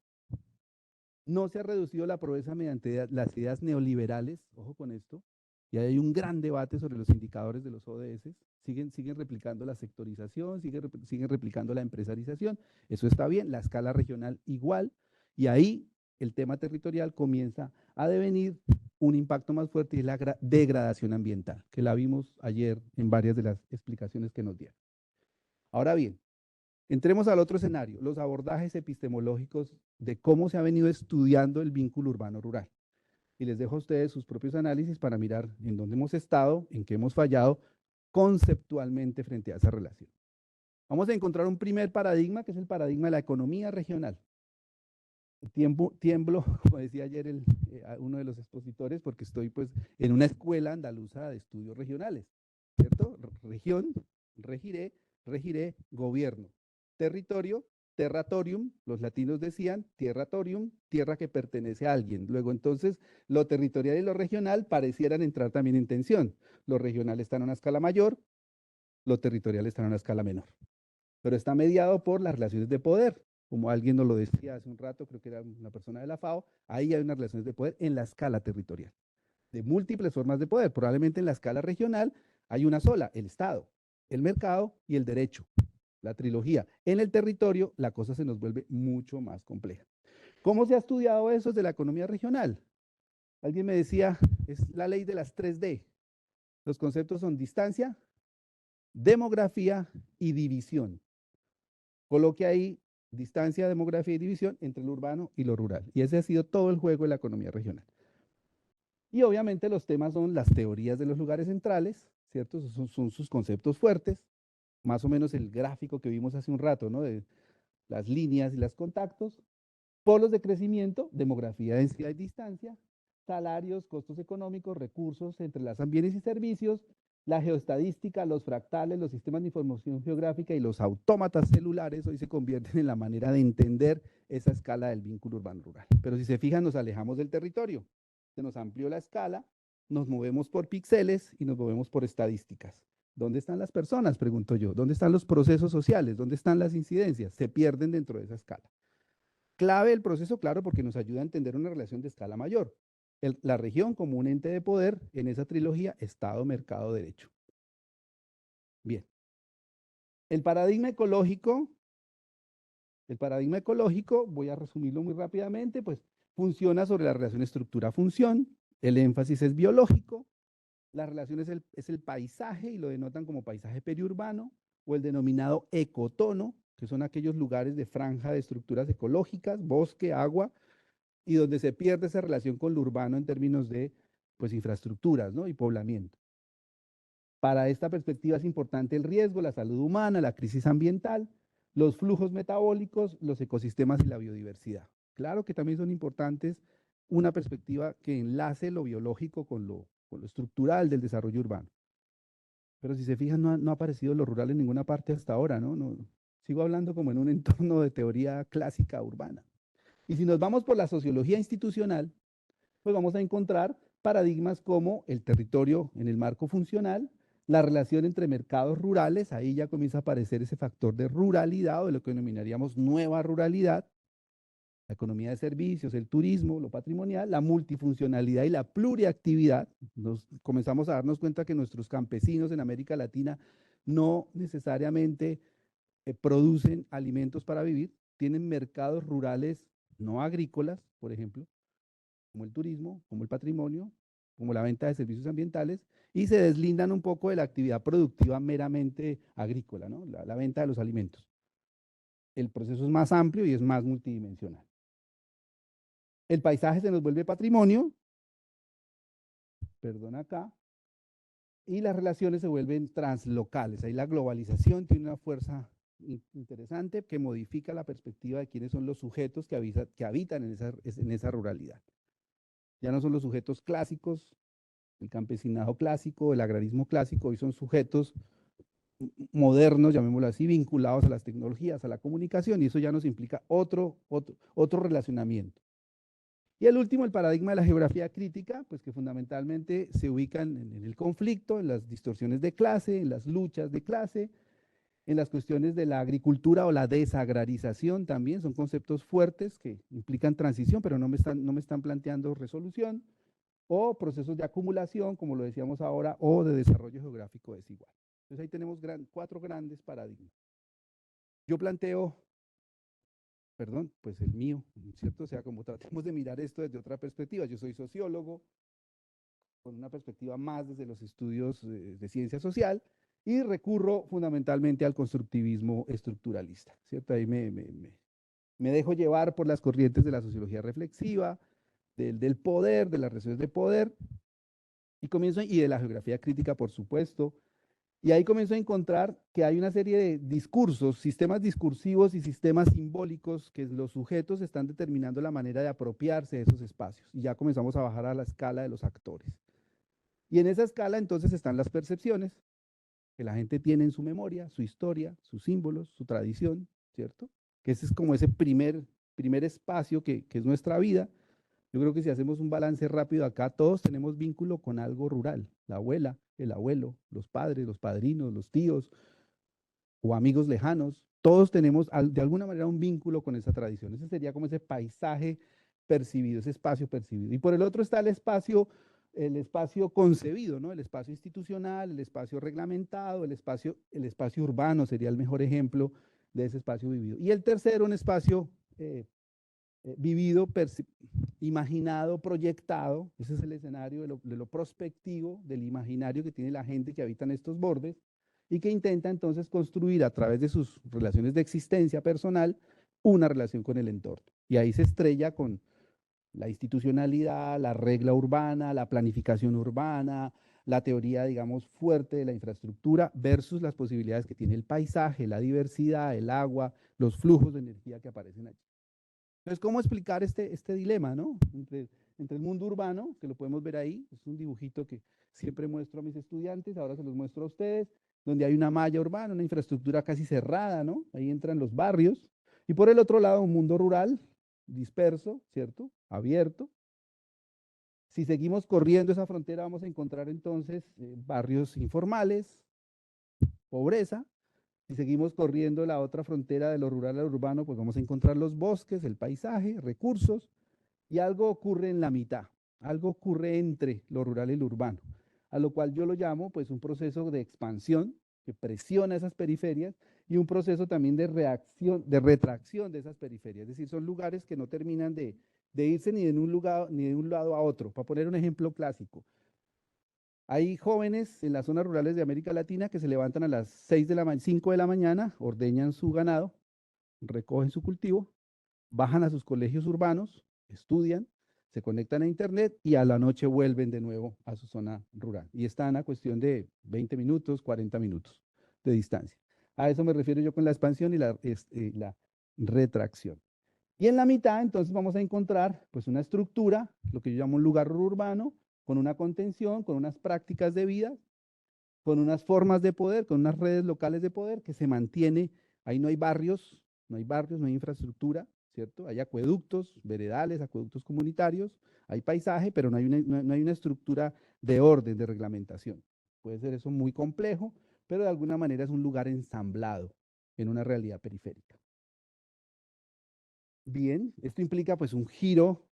no se ha reducido la pobreza mediante las ideas neoliberales, ojo con esto, y hay un gran debate sobre los indicadores de los ODS, siguen replicando la sectorización, siguen replicando la empresarización, eso está bien, la escala regional igual, y ahí el tema territorial comienza a devenir un impacto más fuerte y es la degradación ambiental, que la vimos ayer en varias de las explicaciones que nos dieron. Ahora bien, entremos al otro escenario, los abordajes epistemológicos de cómo se ha venido estudiando el vínculo urbano-rural. Y les dejo a ustedes sus propios análisis para mirar en dónde hemos estado, en qué hemos fallado conceptualmente frente a esa relación. Vamos a encontrar un primer paradigma, que es el paradigma de la economía regional. Tiemblo, como decía ayer uno de los expositores, porque estoy pues en una escuela andaluza de estudios regionales, ¿cierto? Región, regiré, gobierno. Territorio, territorium, los latinos decían territorium, tierra que pertenece a alguien. Luego entonces lo territorial y lo regional parecieran entrar también en tensión. Lo regional está en una escala mayor, lo territorial está en una escala menor. Pero está mediado por las relaciones de poder. Como alguien nos lo decía hace un rato, creo que era una persona de la FAO, ahí hay unas relaciones de poder en la escala territorial, de múltiples formas de poder. Probablemente en la escala regional hay una sola, el Estado, el mercado y el derecho, la trilogía. En el territorio la cosa se nos vuelve mucho más compleja. ¿Cómo se ha estudiado eso desde la economía regional? Alguien me decía, es la ley de las 3D. Los conceptos son distancia, demografía y división. Coloque ahí distancia, demografía y división entre lo urbano y lo rural. Y ese ha sido todo el juego de la economía regional. Y obviamente los temas son las teorías de los lugares centrales, ¿cierto? Son sus conceptos fuertes, más o menos el gráfico que vimos hace un rato, ¿no? De las líneas y los contactos, polos de crecimiento, demografía, densidad y distancia, salarios, costos económicos, recursos, entrelazan bienes y servicios, la geoestadística, los fractales, los sistemas de información geográfica y los autómatas celulares hoy se convierten en la manera de entender esa escala del vínculo urbano-rural. Pero si se fijan, nos alejamos del territorio, se nos amplió la escala, nos movemos por píxeles y nos movemos por estadísticas. ¿Dónde están las personas? Pregunto yo. ¿Dónde están los procesos sociales? ¿Dónde están las incidencias? Se pierden dentro de esa escala. Clave el proceso, claro, porque nos ayuda a entender una relación de escala mayor. La región como un ente de poder en esa trilogía Estado, Mercado, Derecho. Bien. El paradigma ecológico, voy a resumirlo muy rápidamente, pues funciona sobre la relación estructura-función, el énfasis es biológico, la relación es el paisaje y lo denotan como paisaje periurbano o el denominado ecotono, que son aquellos lugares de franja de estructuras ecológicas, bosque, agua, y donde se pierde esa relación con lo urbano en términos de pues, infraestructuras, ¿no? Y poblamiento. Para esta perspectiva es importante el riesgo, la salud humana, la crisis ambiental, los flujos metabólicos, los ecosistemas y la biodiversidad. Claro que también son importantes una perspectiva que enlace lo biológico con lo estructural del desarrollo urbano. Pero si se fijan, no ha aparecido lo rural en ninguna parte hasta ahora, ¿no? Sigo hablando como en un entorno de teoría clásica urbana. Y si nos vamos por la sociología institucional, pues vamos a encontrar paradigmas como el territorio en el marco funcional, la relación entre mercados rurales, ahí ya comienza a aparecer ese factor de ruralidad o de lo que denominaríamos nueva ruralidad, la economía de servicios, el turismo, lo patrimonial, la multifuncionalidad y la pluriactividad. Nos comenzamos a darnos cuenta que nuestros campesinos en América Latina no necesariamente producen alimentos para vivir, tienen mercados rurales no agrícolas, por ejemplo, como el turismo, como el patrimonio, como la venta de servicios ambientales, y se deslindan un poco de la actividad productiva meramente agrícola, ¿no? La venta de los alimentos. El proceso es más amplio y es más multidimensional. El paisaje se nos vuelve patrimonio, perdón acá, y las relaciones se vuelven translocales. Ahí la globalización tiene una fuerza interesante que modifica la perspectiva de quiénes son los sujetos que habitan en esa ruralidad. Ya no son los sujetos clásicos, el campesinado clásico, el agrarismo clásico, hoy son sujetos modernos, llamémoslo así, vinculados a las tecnologías, a la comunicación, y eso ya nos implica otro relacionamiento. Y el último, el paradigma de la geografía crítica, pues que fundamentalmente se ubican en el conflicto, en las distorsiones de clase, en las luchas de clase, en las cuestiones de la agricultura o la desagrarización también, son conceptos fuertes que implican transición, pero no me están planteando resolución, o procesos de acumulación, como lo decíamos ahora, o de desarrollo geográfico desigual. Entonces ahí tenemos cuatro grandes paradigmas. Yo planteo, perdón, pues el mío, ¿cierto? O sea, como tratemos de mirar esto desde otra perspectiva. Yo soy sociólogo, con una perspectiva más desde los estudios de ciencia social, y recurro fundamentalmente al constructivismo estructuralista, ¿cierto? Ahí me dejo llevar por las corrientes de la sociología reflexiva, del poder, de las relaciones de poder, y de la geografía crítica, por supuesto. Y ahí comienzo a encontrar que hay una serie de discursos, sistemas discursivos y sistemas simbólicos que los sujetos están determinando la manera de apropiarse de esos espacios. Y ya comenzamos a bajar a la escala de los actores. Y en esa escala entonces están las percepciones que la gente tiene en su memoria, su historia, sus símbolos, su tradición, ¿cierto? Que ese es como ese primer espacio que es nuestra vida. Yo creo que si hacemos un balance rápido acá, todos tenemos vínculo con algo rural. La abuela, el abuelo, los padres, los padrinos, los tíos o amigos lejanos. Todos tenemos de alguna manera un vínculo con esa tradición. Ese sería como ese paisaje percibido, ese espacio percibido. Y por el otro está el espacio concebido, ¿no? El espacio institucional, el espacio reglamentado, el espacio urbano sería el mejor ejemplo de ese espacio vivido. Y el tercero, un espacio vivido, imaginado, proyectado. Ese es el escenario de lo prospectivo, del imaginario que tiene la gente que habita en estos bordes y que intenta entonces construir a través de sus relaciones de existencia personal una relación con el entorno. Y ahí se estrella con la institucionalidad, la regla urbana, la planificación urbana, la teoría, digamos, fuerte de la infraestructura versus las posibilidades que tiene el paisaje, la diversidad, el agua, los flujos de energía que aparecen allí. Entonces, ¿cómo explicar este dilema, ¿no? Entre el mundo urbano, que lo podemos ver ahí, es un dibujito que siempre muestro a mis estudiantes, ahora se los muestro a ustedes, donde hay una malla urbana, una infraestructura casi cerrada, ¿no? Ahí entran los barrios. Y por el otro lado, un mundo rural, disperso, ¿cierto? Abierto. Si seguimos corriendo esa frontera, vamos a encontrar entonces barrios informales, pobreza. Si seguimos corriendo la otra frontera de lo rural al urbano, pues vamos a encontrar los bosques, el paisaje, recursos, y algo ocurre en la mitad, algo ocurre entre lo rural y lo urbano, a lo cual yo lo llamo pues un proceso de expansión que presiona esas periferias y un proceso también de reacción, de retracción de esas periferias, es decir, son lugares que no terminan de irse ni de un lugar, ni de un lado a otro. Para poner un ejemplo clásico, hay jóvenes en las zonas rurales de América Latina que se levantan a las 5 de la mañana, ordeñan su ganado, recogen su cultivo, bajan a sus colegios urbanos, estudian, se conectan a internet y a la noche vuelven de nuevo a su zona rural. Y están a cuestión de 20 minutos, 40 minutos de distancia. A eso me refiero yo con la expansión y la retracción. Y en la mitad, entonces, vamos a encontrar pues una estructura, lo que yo llamo un lugar urbano, con una contención, con unas prácticas de vida, con unas formas de poder, con unas redes locales de poder que se mantiene. Ahí no hay barrios, no hay infraestructura, ¿cierto? Hay acueductos, veredales, acueductos comunitarios, hay paisaje, pero no hay una estructura de orden, de reglamentación. Puede ser eso muy complejo, pero de alguna manera es un lugar ensamblado en una realidad periférica. Bien, esto implica pues un giro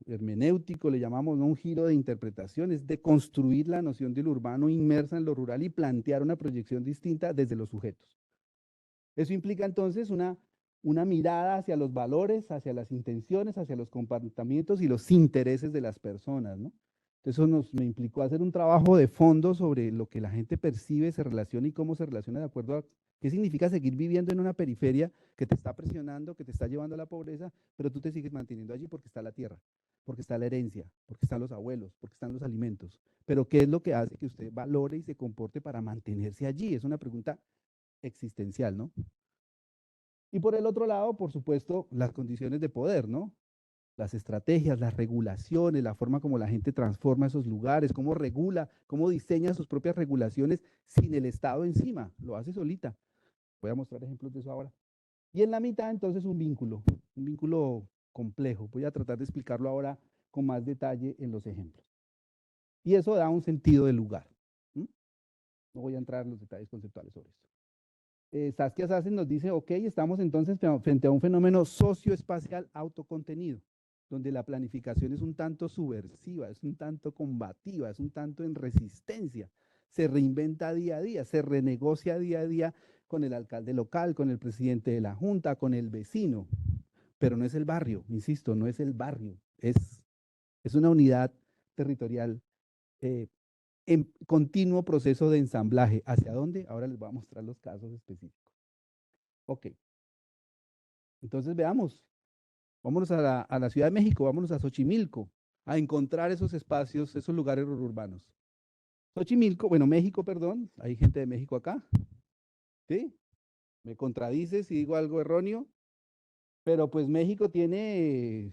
hermenéutico, le llamamos, ¿no? Un giro de interpretación, es de construir la noción del urbano inmersa en lo rural y plantear una proyección distinta desde los sujetos. Eso implica entonces una mirada hacia los valores, hacia las intenciones, hacia los comportamientos y los intereses de las personas, ¿no? Eso me implicó hacer un trabajo de fondo sobre lo que la gente percibe, se relaciona y cómo se relaciona de acuerdo a qué significa seguir viviendo en una periferia que te está presionando, que te está llevando a la pobreza, pero tú te sigues manteniendo allí porque está la tierra, porque está la herencia, porque están los abuelos, porque están los alimentos. Pero ¿qué es lo que hace que usted valore y se comporte para mantenerse allí? Es una pregunta existencial, ¿no? Y por el otro lado, por supuesto, las condiciones de poder, ¿no? Las estrategias, las regulaciones, la forma como la gente transforma esos lugares, cómo regula, cómo diseña sus propias regulaciones sin el Estado encima, lo hace solita. Voy a mostrar ejemplos de eso ahora. Y en la mitad, entonces, un vínculo complejo. Voy a tratar de explicarlo ahora con más detalle en los ejemplos. Y eso da un sentido del lugar. ¿M? No voy a entrar en los detalles conceptuales sobre esto. Saskia Sassen nos dice, ok, estamos entonces frente a un fenómeno socioespacial autocontenido, donde la planificación es un tanto subversiva, es un tanto combativa, es un tanto en resistencia, se reinventa día a día, se renegocia día a día con el alcalde local, con el presidente de la junta, con el vecino, pero no es el barrio, insisto, no es el barrio, es una unidad territorial eh, en continuo proceso de ensamblaje. ¿Hacia dónde? Ahora les voy a mostrar los casos específicos. Ok, entonces veamos, vámonos a la Ciudad de México, vámonos a Xochimilco, a encontrar esos espacios, esos lugares urbanos. Xochimilco, bueno, México, perdón, hay gente de México acá, ¿sí? Me contradice si digo algo erróneo, pero pues México tiene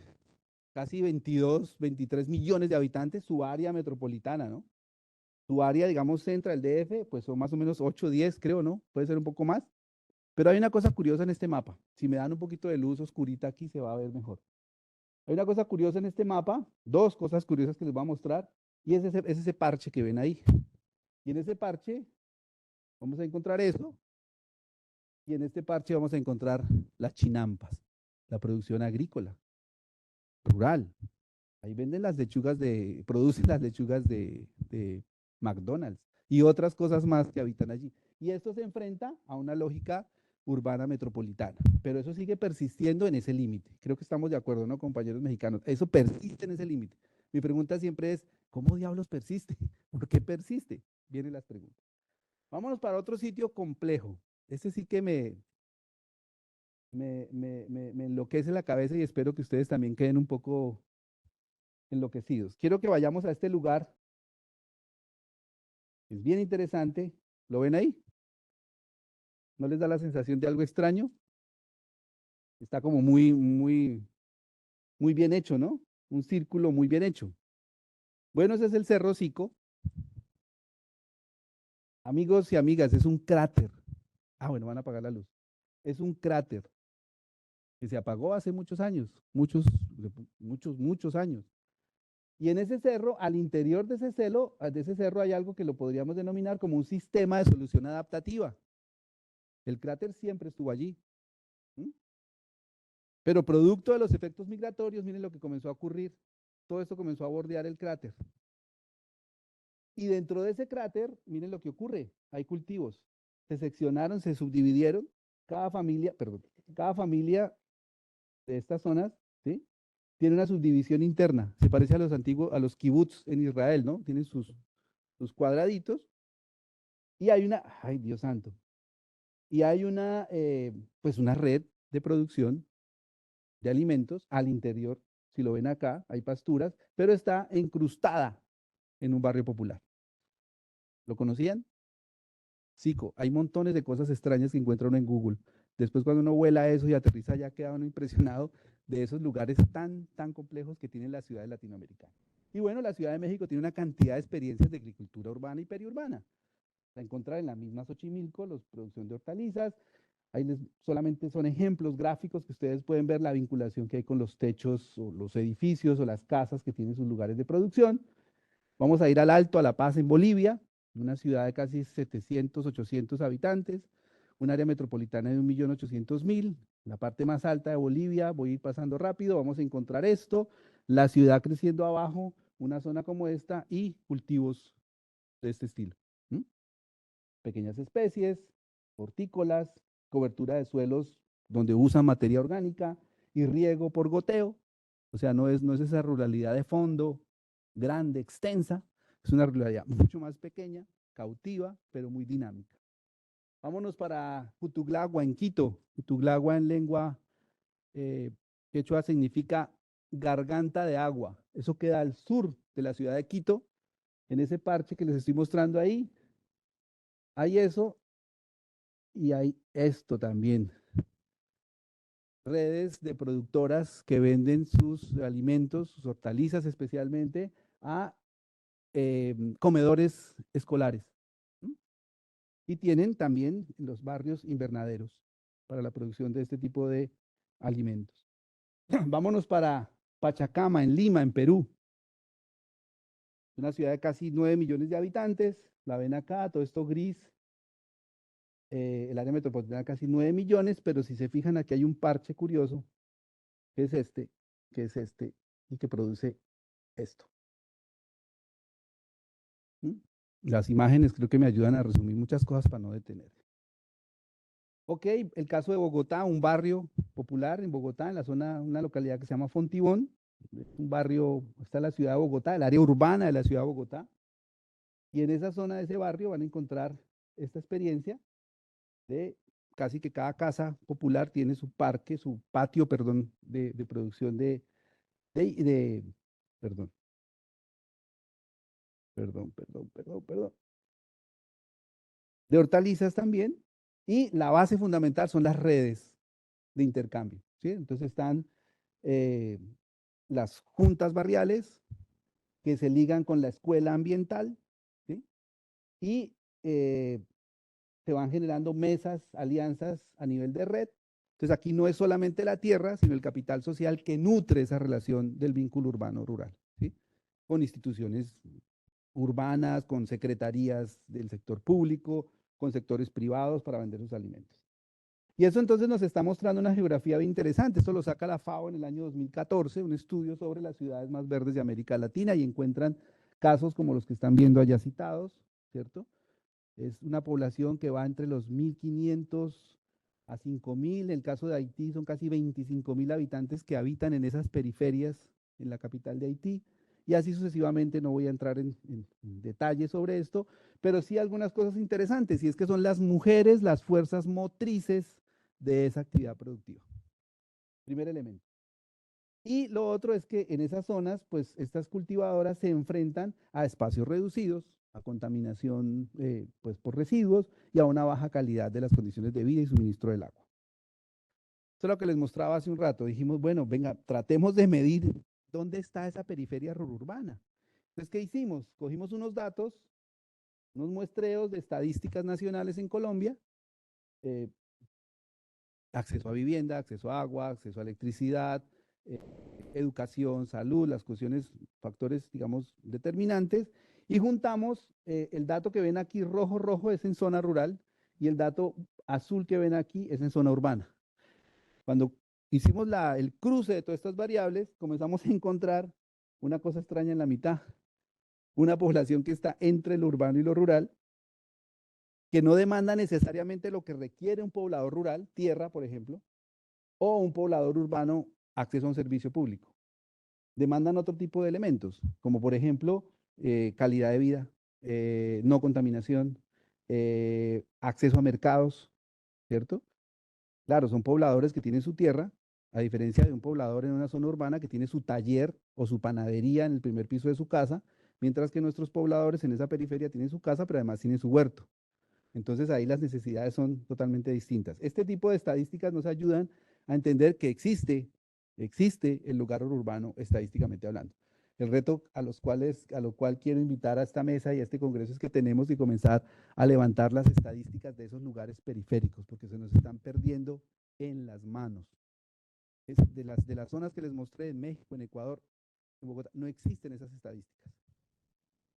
casi 22, 23 millones de habitantes, su área metropolitana, ¿no? Su área, digamos, central, DF, pues son más o menos 8, 10, creo, ¿no? Puede ser un poco más. Pero hay una cosa curiosa en este mapa. Si me dan un poquito de luz oscurita aquí, se va a ver mejor. Hay una cosa curiosa en este mapa, dos cosas curiosas que les voy a mostrar, y es ese parche que ven ahí. Y en ese parche vamos a encontrar eso, y en este parche vamos a encontrar las chinampas, la producción agrícola, rural. Ahí venden las lechugas producen las lechugas de McDonald's y otras cosas más que habitan allí. Y esto se enfrenta a una lógica urbana metropolitana, pero eso sigue persistiendo en ese límite. Creo que estamos de acuerdo, ¿no, compañeros mexicanos? Eso persiste en ese límite. Mi pregunta siempre es, ¿cómo diablos persiste? ¿Por qué persiste? Vienen las preguntas. Vámonos para otro sitio complejo. Este sí que me enloquece la cabeza y espero que ustedes también queden un poco enloquecidos. Quiero que vayamos a este lugar. Es bien interesante. ¿Lo ven ahí? ¿No les da la sensación de algo extraño? Está como muy bien hecho, ¿no? Un círculo muy bien hecho. Bueno, ese es el Cerro Sico. Amigos y amigas, es un cráter. Ah, bueno, van a apagar la luz. Es un cráter que se apagó hace muchos años, muchos años. Y en ese cerro, al interior de ese cerro hay algo que lo podríamos denominar como un sistema de solución adaptativa. El cráter siempre estuvo allí. ¿Mm? Pero producto de los efectos migratorios, miren lo que comenzó a ocurrir. Todo esto comenzó a bordear el cráter. Y dentro de ese cráter, miren lo que ocurre. Hay cultivos. Se seccionaron, se subdividieron. Cada familia de estas zonas, ¿sí? Tiene una subdivisión interna. Se parece a los antiguos, a los kibbutz en Israel, ¿no? Tienen sus cuadraditos. Y hay ay Dios santo, y hay pues una red de producción de alimentos al interior. Si lo ven acá, hay pasturas, pero está incrustada en un barrio popular. ¿Lo conocían? Sico, hay montones de cosas extrañas que encuentra uno en Google. Después cuando uno vuela eso y aterriza ya queda uno impresionado de esos lugares tan complejos que tiene la ciudad de Latinoamérica. Y bueno, la Ciudad de México tiene una cantidad de experiencias de agricultura urbana y periurbana. La encontrar en la misma Xochimilco, la producción de hortalizas. Ahí solamente son ejemplos gráficos que ustedes pueden ver la vinculación que hay con los techos o los edificios o las casas que tienen sus lugares de producción. Vamos a ir al Alto, a La Paz, en Bolivia, una ciudad de casi 700, 800 habitantes, un área metropolitana de 1.800.000, La parte más alta de Bolivia, voy a ir pasando rápido, vamos a encontrar esto, la ciudad creciendo abajo, una zona como esta y cultivos de este estilo. Pequeñas especies, hortícolas, cobertura de suelos donde usan materia orgánica y riego por goteo. O sea, no es esa ruralidad de fondo grande, extensa, es una ruralidad mucho más pequeña, cautiva, pero muy dinámica. Vámonos para Cutuglagua en Quito. Cutuglagua en lengua quechua significa garganta de agua. Eso queda al sur de la ciudad de Quito. En ese parche que les estoy mostrando ahí, hay eso y hay esto también. Redes de productoras que venden sus alimentos, sus hortalizas especialmente, a comedores escolares. Y tienen también los barrios invernaderos para la producción de este tipo de alimentos. Vámonos para Pachacama, en Lima, en Perú. Una ciudad de casi 9 millones de habitantes. La ven acá, todo esto gris. El área metropolitana casi 9 millones, pero si se fijan aquí hay un parche curioso, que es este, y que produce esto. Las imágenes creo que me ayudan a resumir muchas cosas para no detener. Ok, el caso de Bogotá, un barrio popular en Bogotá, en la zona, una localidad que se llama Fontibón, un barrio, está la ciudad de Bogotá, el área urbana de la ciudad de Bogotá, y en esa zona de ese barrio van a encontrar esta experiencia de casi que cada casa popular tiene su parque, su patio, perdón, de producción perdón, de hortalizas también, y la base fundamental son las redes de intercambio, ¿sí? Entonces están las juntas barriales que se ligan con la escuela ambiental, ¿sí? Y se van generando mesas, alianzas a nivel de red. Entonces aquí no es solamente la tierra, sino el capital social que nutre esa relación del vínculo urbano-rural, ¿sí? Con instituciones urbanas, con secretarías del sector público, con sectores privados para vender sus alimentos. Y eso entonces nos está mostrando una geografía bien interesante. Esto lo saca la FAO en el año 2014, un estudio sobre las ciudades más verdes de América Latina, y encuentran casos como los que están viendo allá citados, ¿cierto? Es una población que va entre los 1.500 a 5.000. En el caso de Haití son casi 25.000 habitantes que habitan en esas periferias en la capital de Haití. Y así sucesivamente, no voy a entrar en detalle sobre esto, pero sí algunas cosas interesantes, y es que son las mujeres las fuerzas motrices de esa actividad productiva. Primer elemento. Y lo otro es que en esas zonas, pues estas cultivadoras se enfrentan a espacios reducidos, a contaminación pues, por residuos y a una baja calidad de las condiciones de vida y suministro del agua. Esto es lo que les mostraba hace un rato. Dijimos, bueno, venga, tratemos de medir dónde está esa periferia rurarbana. Entonces, ¿qué hicimos? Cogimos unos datos, unos muestreos de estadísticas nacionales en Colombia, acceso a vivienda, acceso a agua, acceso a electricidad, educación, salud, las cuestiones, factores, digamos, determinantes, y juntamos el dato que ven aquí rojo, rojo es en zona rural, y el dato azul que ven aquí es en zona urbana. Cuando hicimos el cruce de todas estas variables, comenzamos a encontrar una cosa extraña en la mitad, una población que está entre lo urbano y lo rural, que no demanda necesariamente lo que requiere un poblador rural, tierra, por ejemplo, o un poblador urbano, acceso a un servicio público. Demandan otro tipo de elementos, como por ejemplo, calidad de vida, no contaminación, acceso a mercados, ¿cierto? Claro, son pobladores que tienen su tierra, a diferencia de un poblador en una zona urbana que tiene su taller o su panadería en el primer piso de su casa, mientras que nuestros pobladores en esa periferia tienen su casa, pero además tienen su huerto. Entonces ahí las necesidades son totalmente distintas. Este tipo de estadísticas nos ayudan a entender que existe el lugar urbano estadísticamente hablando. El reto a lo cual quiero invitar a esta mesa y a este congreso es que tenemos que comenzar a levantar las estadísticas de esos lugares periféricos, porque se nos están perdiendo en las manos. De las zonas que les mostré en México, en Ecuador, en Bogotá, no existen esas estadísticas.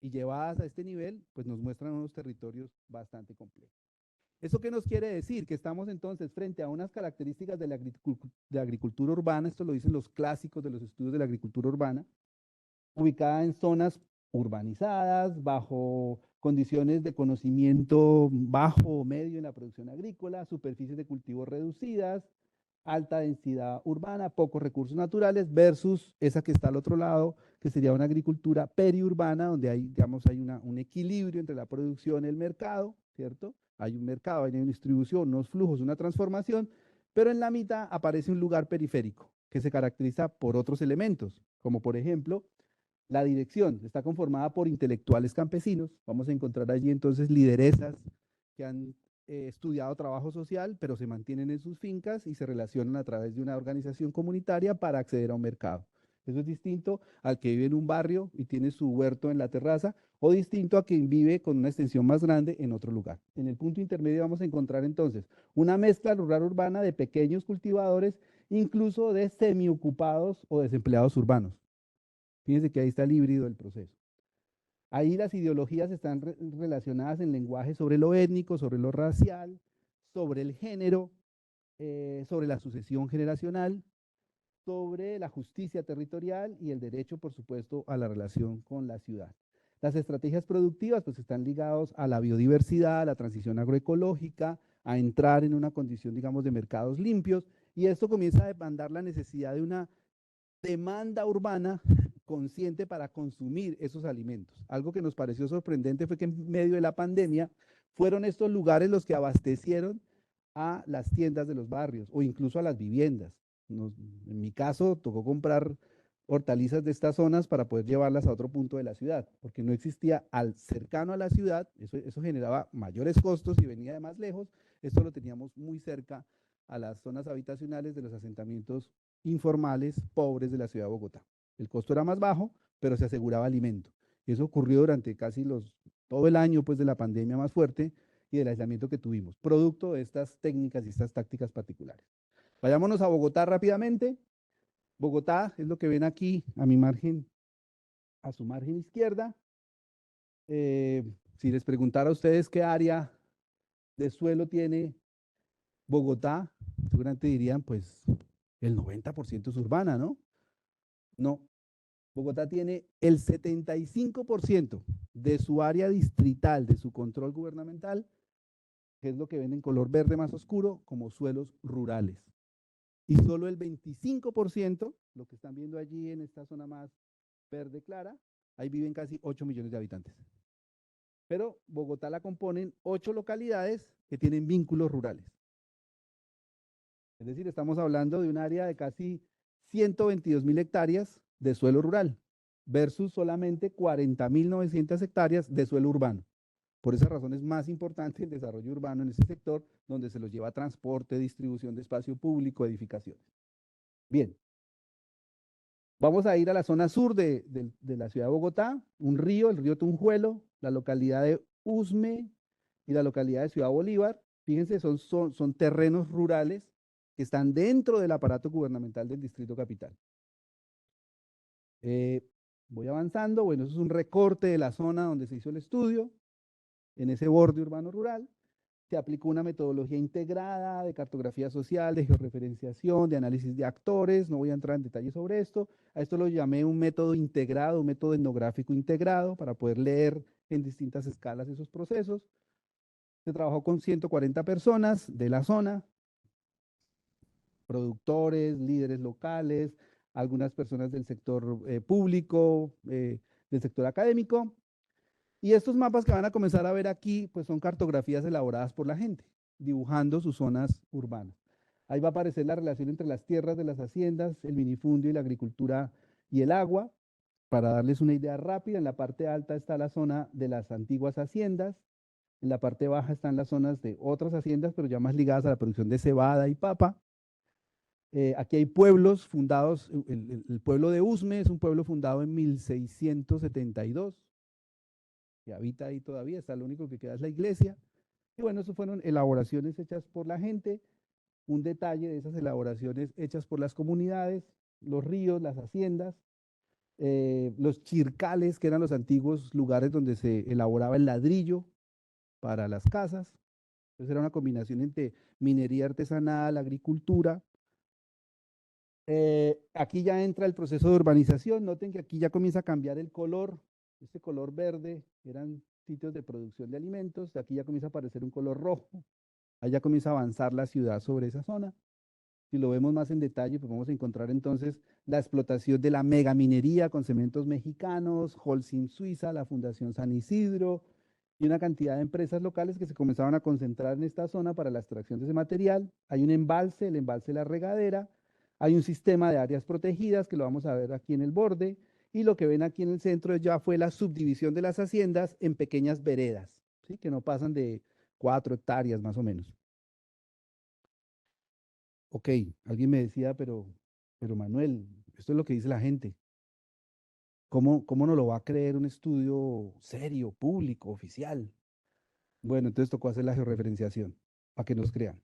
Y llevadas a este nivel, pues nos muestran unos territorios bastante complejos. ¿Eso qué nos quiere decir? Que estamos entonces frente a unas características de la agricultura urbana, esto lo dicen los clásicos de los estudios de la agricultura urbana, ubicada en zonas urbanizadas, bajo condiciones de conocimiento bajo o medio en la producción agrícola, superficies de cultivo reducidas, alta densidad urbana, pocos recursos naturales, versus esa que está al otro lado, que sería una agricultura periurbana, donde hay, digamos, hay un equilibrio entre la producción y el mercado, ¿cierto? Hay un mercado, hay una distribución, unos flujos, una transformación, pero en la mitad aparece un lugar periférico que se caracteriza por otros elementos, como por ejemplo la dirección. Está conformada por intelectuales campesinos. Vamos a encontrar allí entonces lideresas que han estudiado trabajo social, pero se mantienen en sus fincas y se relacionan a través de una organización comunitaria para acceder a un mercado. Eso es distinto al que vive en un barrio y tiene su huerto en la terraza, o distinto a quien vive con una extensión más grande en otro lugar. En el punto intermedio vamos a encontrar entonces una mezcla rural-urbana de pequeños cultivadores, incluso de semiocupados o desempleados urbanos. Fíjense que ahí está el híbrido del proceso. Ahí las ideologías están relacionadas en lenguaje sobre lo étnico, sobre lo racial, sobre el género, sobre la sucesión generacional, sobre la justicia territorial y el derecho, por supuesto, a la relación con la ciudad. Las estrategias productivas pues están ligados a la biodiversidad, a la transición agroecológica, a entrar en una condición, digamos, de mercados limpios, y esto comienza a demandar la necesidad de una demanda urbana consciente para consumir esos alimentos. Algo que nos pareció sorprendente fue que en medio de la pandemia fueron estos lugares los que abastecieron a las tiendas de los barrios o incluso a las viviendas. En mi caso, tocó comprar hortalizas de estas zonas para poder llevarlas a otro punto de la ciudad, porque no existía al cercano a la ciudad, eso generaba mayores costos y venía de más lejos, esto lo teníamos muy cerca a las zonas habitacionales de los asentamientos informales, pobres de la ciudad de Bogotá. El costo era más bajo, pero se aseguraba alimento. Y eso ocurrió durante casi todo el año pues, de la pandemia más fuerte y del aislamiento que tuvimos, producto de estas técnicas y estas tácticas particulares. Vayámonos a Bogotá rápidamente. Bogotá es lo que ven aquí a mi margen, a su margen izquierda. Si les preguntara a ustedes qué área de suelo tiene Bogotá, seguramente dirían, pues, el 90% es urbana, ¿no? No. Bogotá tiene el 75% de su área distrital, de su control gubernamental, que es lo que ven en color verde más oscuro, como suelos rurales. Y solo el 25%, lo que están viendo allí en esta zona más verde clara, ahí viven casi 8 millones de habitantes. Pero Bogotá la componen 8 localidades que tienen vínculos rurales. Es decir, estamos hablando de un área de casi 122.000 hectáreas de suelo rural versus solamente 40.900 hectáreas de suelo urbano. Por esa razón es más importante el desarrollo urbano en ese sector, donde se los lleva transporte, distribución de espacio público, edificaciones. Bien, vamos a ir a la zona sur de la ciudad de Bogotá, un río, el río Tunjuelo, la localidad de Usme y la localidad de Ciudad Bolívar. Fíjense, son terrenos rurales que están dentro del aparato gubernamental del Distrito Capital. Voy avanzando, bueno, eso es un recorte de la zona donde se hizo el estudio, en ese borde urbano rural. Se aplicó una metodología integrada de cartografía social, de georreferenciación, de análisis de actores, no voy a entrar en detalles sobre esto. A esto lo llamé un método integrado, un método etnográfico integrado, para poder leer en distintas escalas esos procesos. Se trabajó con 140 personas de la zona, productores, líderes locales, algunas personas del sector público, del sector académico. Y estos mapas que van a comenzar a ver aquí, pues son cartografías elaboradas por la gente, dibujando sus zonas urbanas. Ahí va a aparecer la relación entre las tierras de las haciendas, el minifundio y la agricultura y el agua. Para darles una idea rápida, en la parte alta está la zona de las antiguas haciendas, en la parte baja están las zonas de otras haciendas, pero ya más ligadas a la producción de cebada y papa. Aquí hay pueblos fundados, el pueblo de Usme es un pueblo fundado en 1672, que habita ahí todavía, está lo único que queda es la iglesia. Y bueno, eso fueron elaboraciones hechas por la gente, un detalle de esas elaboraciones hechas por las comunidades, los ríos, las haciendas, los chircales, que eran los antiguos lugares donde se elaboraba el ladrillo para las casas, Entonces era una combinación entre minería artesanal, agricultura. Aquí ya entra el proceso de urbanización. Noten que aquí ya comienza a cambiar el color. Este color verde eran sitios de producción de alimentos. Aquí ya comienza a aparecer un color rojo. Ahí ya comienza a avanzar la ciudad sobre esa zona. Si lo vemos más en detalle, pues vamos a encontrar entonces la explotación de la megaminería con cementos mexicanos, Holcim Suiza, la Fundación San Isidro y una cantidad de empresas locales que se comenzaban a concentrar en esta zona para la extracción de ese material. Hay un embalse, el embalse de la regadera, hay un sistema de áreas protegidas que lo vamos a ver aquí en el borde, y lo que ven aquí en el centro ya fue la subdivisión de las haciendas en pequeñas veredas, ¿sí? Que no pasan de 4 hectáreas más o menos. Ok, alguien me decía, pero Manuel, esto es lo que dice la gente. ¿Cómo no lo va a creer un estudio serio, público, oficial? Bueno, entonces tocó hacer la georreferenciación para que nos crean.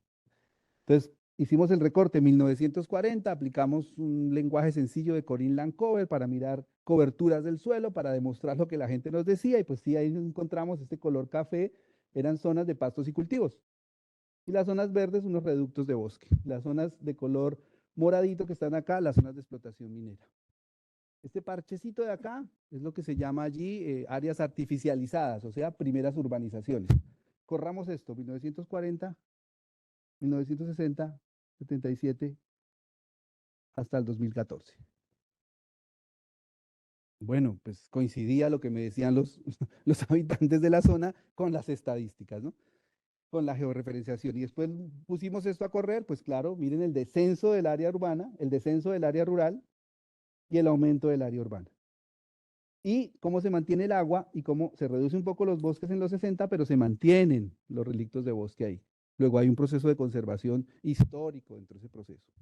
Entonces, hicimos el recorte 1940, aplicamos un lenguaje sencillo de Corinne Lancover para mirar coberturas del suelo, para demostrar lo que la gente nos decía, y pues sí, ahí encontramos este color café, eran zonas de pastos y cultivos. Y las zonas verdes, unos reductos de bosque. Las zonas de color moradito que están acá, las zonas de explotación minera. Este parchecito de acá es lo que se llama allí áreas artificializadas, o sea, primeras urbanizaciones. Corramos esto, 1940, 1960, 77, hasta el 2014. Bueno, pues coincidía lo que me decían los habitantes de la zona con las estadísticas, ¿no? Con la georreferenciación. Y después pusimos esto a correr, pues claro, miren el descenso del área urbana, el descenso del área rural y el aumento del área urbana. Y cómo se mantiene el agua y cómo se reduce un poco los bosques en los 60, pero se mantienen los relictos de bosque ahí. Luego hay un proceso de conservación histórico dentro de ese proceso.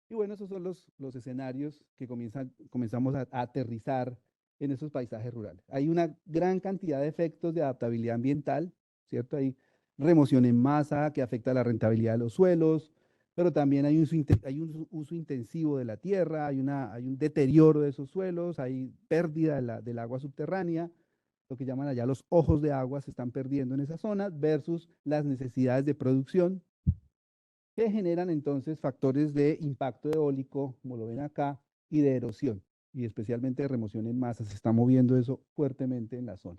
Y bueno, esos son los escenarios que comenzamos a aterrizar en esos paisajes rurales. Hay una gran cantidad de efectos de adaptabilidad ambiental, ¿cierto? Hay remoción en masa que afecta la rentabilidad de los suelos, pero también hay un uso intensivo de la tierra, hay un deterioro de esos suelos, hay pérdida del agua subterránea, lo que llaman allá los ojos de agua se están perdiendo en esa zona versus las necesidades de producción que generan entonces factores de impacto eólico, como lo ven acá, y de erosión, y especialmente de remoción en masa. Se está moviendo eso fuertemente en la zona.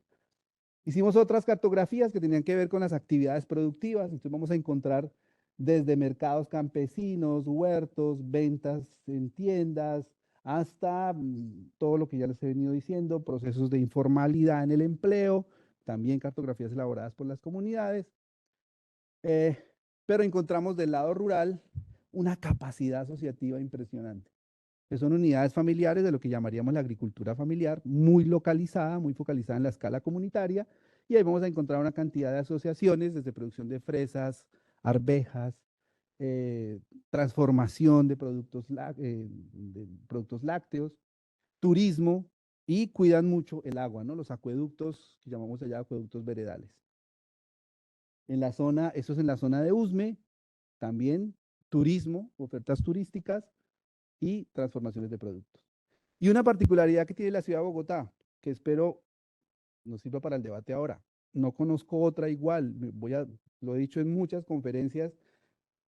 Hicimos otras cartografías que tenían que ver con las actividades productivas, entonces vamos a encontrar desde mercados campesinos, huertos, ventas en tiendas, hasta todo lo que ya les he venido diciendo, procesos de informalidad en el empleo, también cartografías elaboradas por las comunidades. Pero encontramos del lado rural una capacidad asociativa impresionante, que son unidades familiares de lo que llamaríamos la agricultura familiar, muy localizada, muy focalizada en la escala comunitaria, y ahí vamos a encontrar una cantidad de asociaciones, desde producción de fresas, arvejas, transformación de productos lácteos, turismo, y cuidan mucho el agua, ¿no? Los acueductos, que llamamos allá acueductos veredales. En la zona, eso es en la zona de Usme, también turismo, ofertas turísticas y transformaciones de productos. Y una particularidad que tiene la ciudad de Bogotá, que espero nos sirva para el debate ahora. No conozco otra igual, lo he dicho en muchas conferencias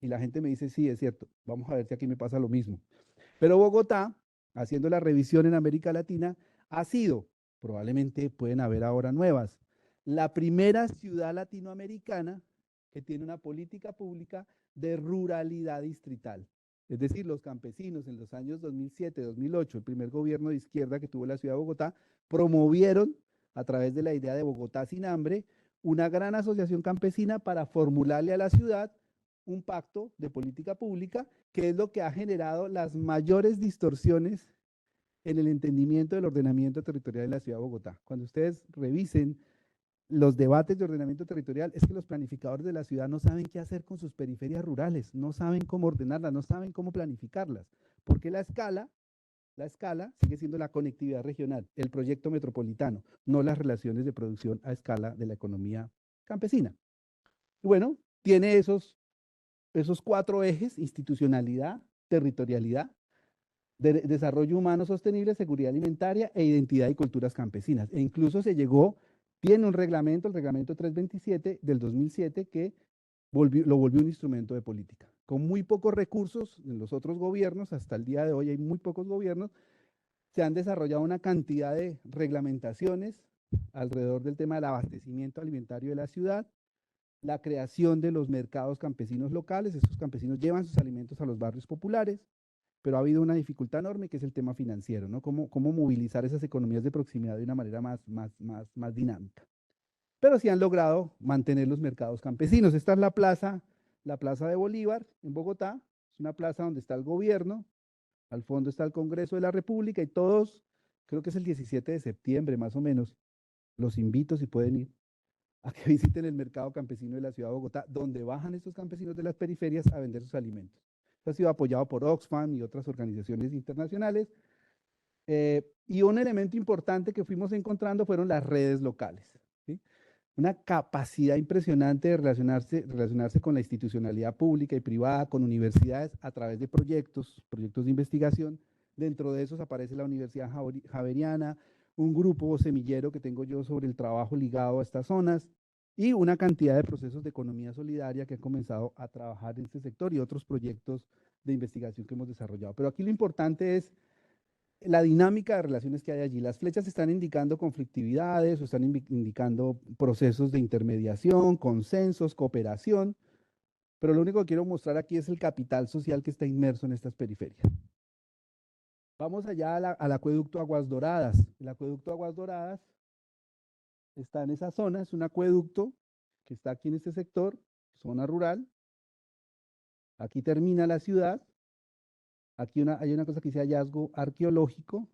y la gente me dice, sí, es cierto, vamos a ver si aquí me pasa lo mismo. Pero Bogotá, haciendo la revisión en América Latina, ha sido, probablemente pueden haber ahora nuevas, la primera ciudad latinoamericana que tiene una política pública de ruralidad distrital. Es decir, los campesinos en los años 2007-2008, el primer gobierno de izquierda que tuvo la ciudad de Bogotá, promovieron a través de la idea de Bogotá sin hambre, una gran asociación campesina para formularle a la ciudad un pacto de política pública, que es lo que ha generado las mayores distorsiones en el entendimiento del ordenamiento territorial de la ciudad de Bogotá. Cuando ustedes revisen los debates de ordenamiento territorial, es que los planificadores de la ciudad no saben qué hacer con sus periferias rurales, no saben cómo ordenarlas, no saben cómo planificarlas, porque la escala sigue siendo la conectividad regional, el proyecto metropolitano, no las relaciones de producción a escala de la economía campesina. Y bueno, tiene esos 4 ejes: institucionalidad, territorialidad, desarrollo humano sostenible, seguridad alimentaria e identidad y culturas campesinas. E incluso se llegó tiene un reglamento, el reglamento 327 del 2007, que lo volvió un instrumento de política. Con muy pocos recursos en los otros gobiernos, hasta el día de hoy hay muy pocos gobiernos, se han desarrollado una cantidad de reglamentaciones alrededor del tema del abastecimiento alimentario de la ciudad, la creación de los mercados campesinos locales. Estos campesinos llevan sus alimentos a los barrios populares, pero ha habido una dificultad enorme que es el tema financiero, ¿no? Cómo movilizar esas economías de proximidad de una manera más dinámica. Pero sí han logrado mantener los mercados campesinos. Esta es la plaza de Bolívar en Bogotá. Es una plaza donde está el gobierno, al fondo está el Congreso de la República y todos, creo que es el 17 de septiembre más o menos, los invito si pueden ir a que visiten el mercado campesino de la ciudad de Bogotá, donde bajan estos campesinos de las periferias a vender sus alimentos. Esto ha sido apoyado por Oxfam y otras organizaciones internacionales. Y un elemento importante que fuimos encontrando fueron las redes locales, ¿sí? Una capacidad impresionante de relacionarse con la institucionalidad pública y privada, con universidades a través de proyectos de investigación. Dentro de esos aparece la Universidad Javeriana, un grupo semillero que tengo yo sobre el trabajo ligado a estas zonas y una cantidad de procesos de economía solidaria que han comenzado a trabajar en este sector y otros proyectos de investigación que hemos desarrollado. Pero aquí lo importante es la dinámica de relaciones que hay allí. Las flechas están indicando conflictividades o están indicando procesos de intermediación, consensos, cooperación, pero lo único que quiero mostrar aquí es el capital social que está inmerso en estas periferias. Vamos allá al acueducto Aguas Doradas. El acueducto Aguas Doradas está en esa zona, es un acueducto que está aquí en este sector, zona rural. Aquí termina la ciudad. Aquí hay una cosa que dice hallazgo arqueológico.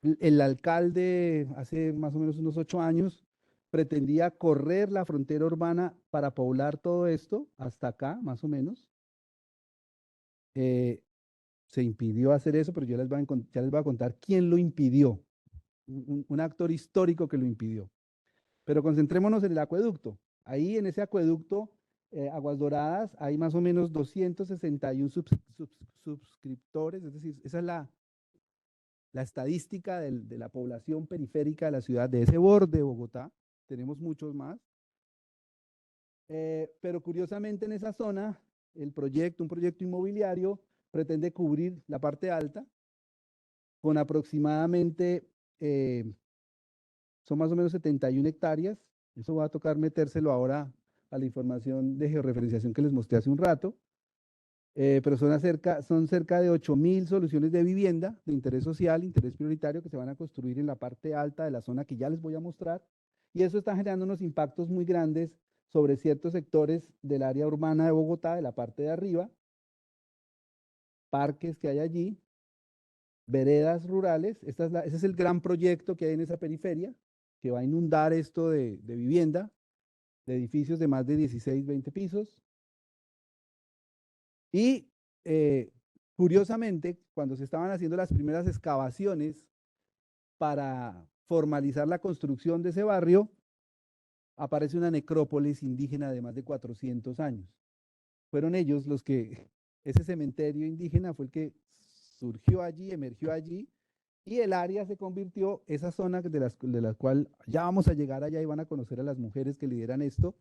El alcalde hace más o menos unos 8 años pretendía correr la frontera urbana para poblar todo esto, hasta acá más o menos. Se impidió hacer eso, pero ya les voy a contar quién lo impidió. Un actor histórico que lo impidió. Pero concentrémonos en el acueducto. Ahí en ese acueducto, Aguas Doradas, hay más o menos 261 suscriptores, es decir, esa es la estadística de la población periférica de la ciudad, de ese borde de Bogotá. Tenemos muchos más. Pero curiosamente en esa zona, un proyecto inmobiliario, pretende cubrir la parte alta con aproximadamente, son más o menos 71 hectáreas. Eso va a tocar metérselo ahora a la información de georreferenciación que les mostré hace un rato. Pero son cerca de 8.000 soluciones de vivienda de interés social, interés prioritario, que se van a construir en la parte alta de la zona que ya les voy a mostrar. Y eso está generando unos impactos muy grandes sobre ciertos sectores del área urbana de Bogotá, de la parte de arriba, parques que hay allí, veredas rurales. Ese es el gran proyecto que hay en esa periferia, que va a inundar esto de vivienda, de edificios de más de 16, 20 pisos. Y curiosamente, cuando se estaban haciendo las primeras excavaciones para formalizar la construcción de ese barrio, aparece una necrópolis indígena de más de 400 años. Fueron ellos ese cementerio indígena fue el que surgió allí, emergió allí, y el área se convirtió, esa zona de la cual ya vamos a llegar allá y van a conocer a las mujeres que lideran esto,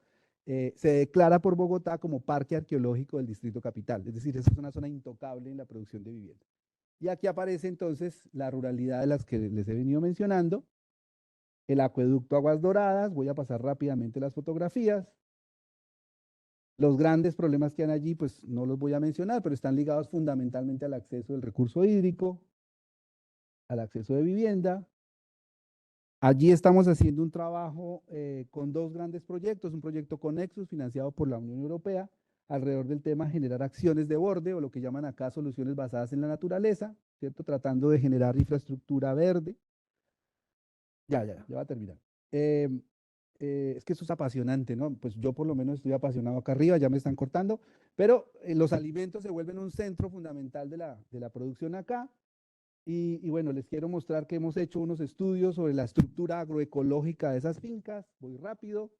se declara por Bogotá como Parque Arqueológico del Distrito Capital. Es decir, esa es una zona intocable en la producción de vivienda. Y aquí aparece entonces la ruralidad de las que les he venido mencionando, el acueducto Aguas Doradas. Voy a pasar rápidamente las fotografías. Los grandes problemas que hay allí, pues no los voy a mencionar, pero están ligados fundamentalmente al acceso del recurso hídrico, al acceso de vivienda. Allí estamos haciendo un trabajo con 2 grandes proyectos, un proyecto Conexus financiado por la Unión Europea, alrededor del tema generar acciones de borde, o lo que llaman acá soluciones basadas en la naturaleza, ¿cierto? Tratando de generar infraestructura verde. Ya va a terminar. Es que eso es apasionante, ¿no? Pues yo por lo menos estoy apasionado acá arriba, ya me están cortando, pero los alimentos se vuelven un centro fundamental de la producción acá. Y bueno, les quiero mostrar que hemos hecho unos estudios sobre la estructura agroecológica de esas fincas. Voy rápido.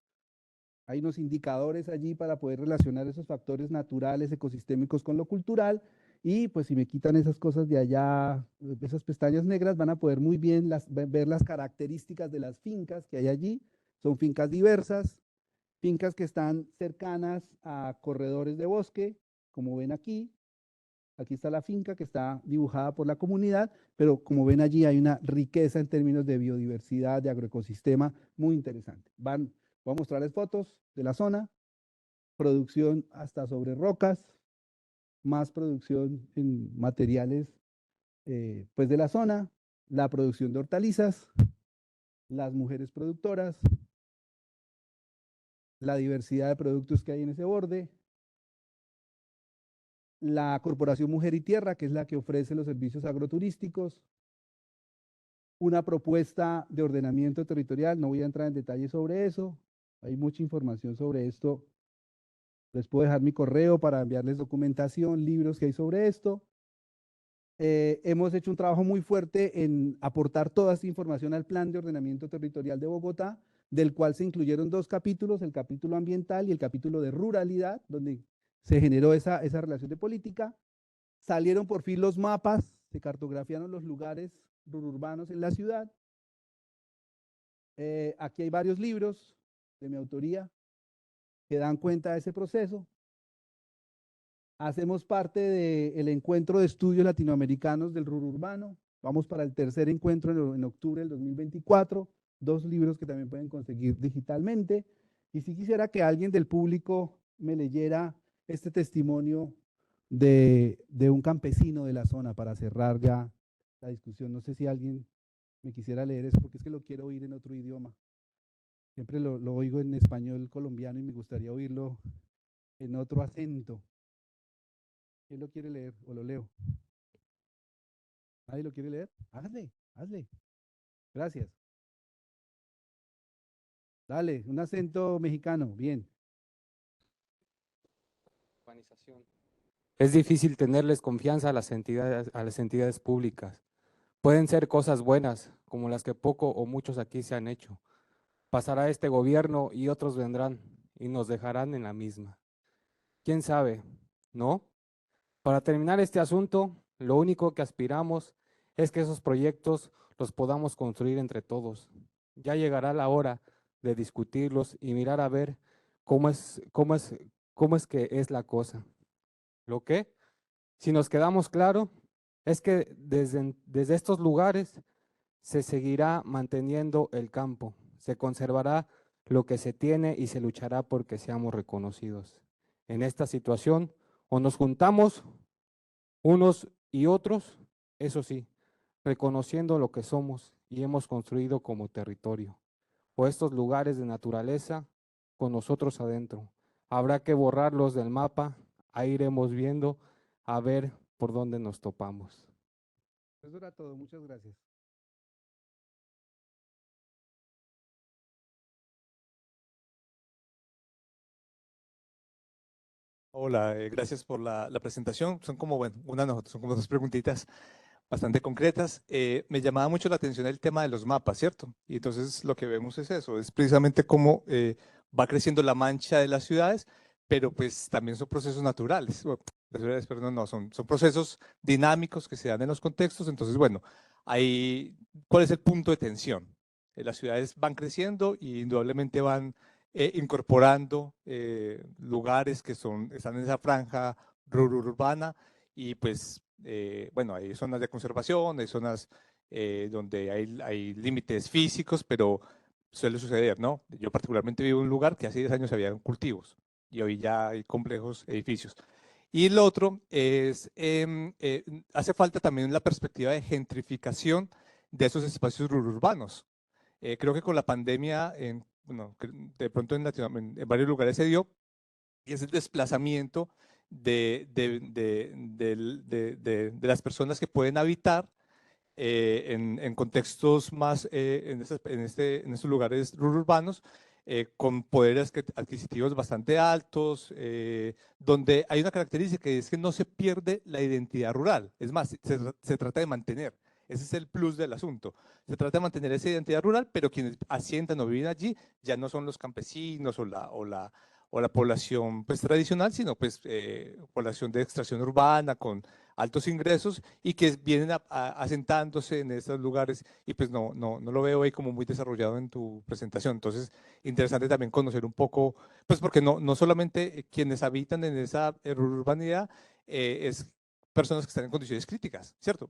Hay unos indicadores allí para poder relacionar esos factores naturales, ecosistémicos con lo cultural. Y pues si me quitan esas cosas de allá, esas pestañas negras, van a poder muy bien ver las características de las fincas que hay allí. Son fincas diversas, fincas que están cercanas a corredores de bosque, como ven aquí. Aquí está la finca que está dibujada por la comunidad, pero como ven allí hay una riqueza en términos de biodiversidad, de agroecosistema muy interesante. Voy a mostrarles fotos de la zona, producción hasta sobre rocas, más producción en materiales pues de la zona, la producción de hortalizas, las mujeres productoras, la diversidad de productos que hay en ese borde, la Corporación Mujer y Tierra, que es la que ofrece los servicios agroturísticos, una propuesta de ordenamiento territorial, no voy a entrar en detalle sobre eso, hay mucha información sobre esto, les puedo dejar mi correo para enviarles documentación, libros que hay sobre esto. Hemos hecho un trabajo muy fuerte en aportar toda esta información al Plan de Ordenamiento Territorial de Bogotá, del cual se incluyeron 2 capítulos, el capítulo ambiental y el capítulo de ruralidad, donde se generó esa relación de política. Salieron por fin los mapas, se cartografiaron los lugares rururbanos en la ciudad. Aquí hay varios libros de mi autoría que dan cuenta de ese proceso. Hacemos parte del encuentro de estudios latinoamericanos del rururbano. Vamos para el tercer encuentro en octubre del 2024. 2 libros que también pueden conseguir digitalmente. Y si quisiera que alguien del público me leyera este testimonio de un campesino de la zona para cerrar ya la discusión. No sé si alguien me quisiera leer eso, porque es que lo quiero oír en otro idioma. Siempre lo oigo en español colombiano y me gustaría oírlo en otro acento. ¿Quién lo quiere leer o lo leo? ¿Nadie lo quiere leer? Hazle. Gracias. Dale, un acento mexicano, bien. Es difícil tenerles confianza a las entidades públicas. Pueden ser cosas buenas, como las que poco o muchos aquí se han hecho. Pasará este gobierno y otros vendrán y nos dejarán en la misma. ¿Quién sabe? ¿No? Para terminar este asunto, lo único que aspiramos es que esos proyectos los podamos construir entre todos. Ya llegará la hora de discutirlos y mirar a ver cómo es que es la cosa. ¿Lo qué? Si nos quedamos claro, es que desde estos lugares se seguirá manteniendo el campo, se conservará lo que se tiene y se luchará porque seamos reconocidos. En esta situación, o nos juntamos unos y otros, eso sí, reconociendo lo que somos y hemos construido como territorio, o estos lugares de naturaleza con nosotros adentro. Habrá que borrarlos del mapa, ahí iremos viendo a ver por dónde nos topamos. Eso era todo, muchas gracias. Hola, gracias por la presentación. Son como, bueno, son como 2 preguntitas bastante concretas. Me llamaba mucho la atención el tema de los mapas, ¿cierto? Y entonces lo que vemos es eso, es precisamente cómo va creciendo la mancha de las ciudades, pero pues también son procesos naturales. Bueno, las ciudades, perdón, no, son procesos dinámicos que se dan en los contextos. Entonces, bueno, ¿cuál es el punto de tensión? Las ciudades van creciendo y indudablemente van incorporando lugares que están en esa franja urbana y pues, bueno, hay zonas de conservación, hay zonas donde hay límites físicos, pero suele suceder, ¿no? Yo particularmente vivo en un lugar que hace 10 años había cultivos y hoy ya hay complejos edificios. Y lo otro es, hace falta también la perspectiva de gentrificación de esos espacios urbanos. Creo que con la pandemia, bueno, de pronto en varios lugares se dio, y es el desplazamiento de las personas que pueden habitar en contextos más, en estos lugares urbanos, con poderes adquisitivos bastante altos, donde hay una característica que es que no se pierde la identidad rural, es más, se trata de mantener. Ese es el plus del asunto. Se trata de mantener esa identidad rural, pero quienes asientan o viven allí ya no son los campesinos o la población pues, tradicional, sino pues población de extracción urbana con altos ingresos y que vienen asentándose en estos lugares y pues no lo veo ahí como muy desarrollado en tu presentación. Entonces, interesante también conocer un poco, pues porque no solamente quienes habitan en esa urbanidad es personas que están en condiciones críticas, ¿cierto?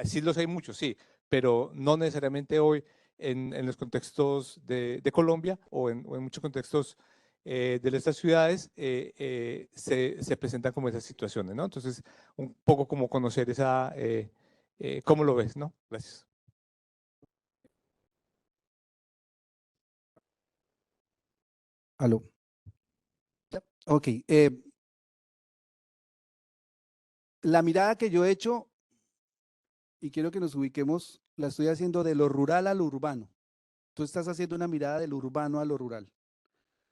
Sí los hay muchos, sí, pero no necesariamente hoy en los contextos de Colombia o en muchos contextos de estas ciudades se presentan como esas situaciones, ¿no? Entonces, un poco como conocer esa, cómo lo ves, ¿no? Gracias. Aló. Ok. La mirada que yo he hecho, y quiero que nos ubiquemos, la estoy haciendo de lo rural a lo urbano. Tú estás haciendo una mirada del urbano a lo rural.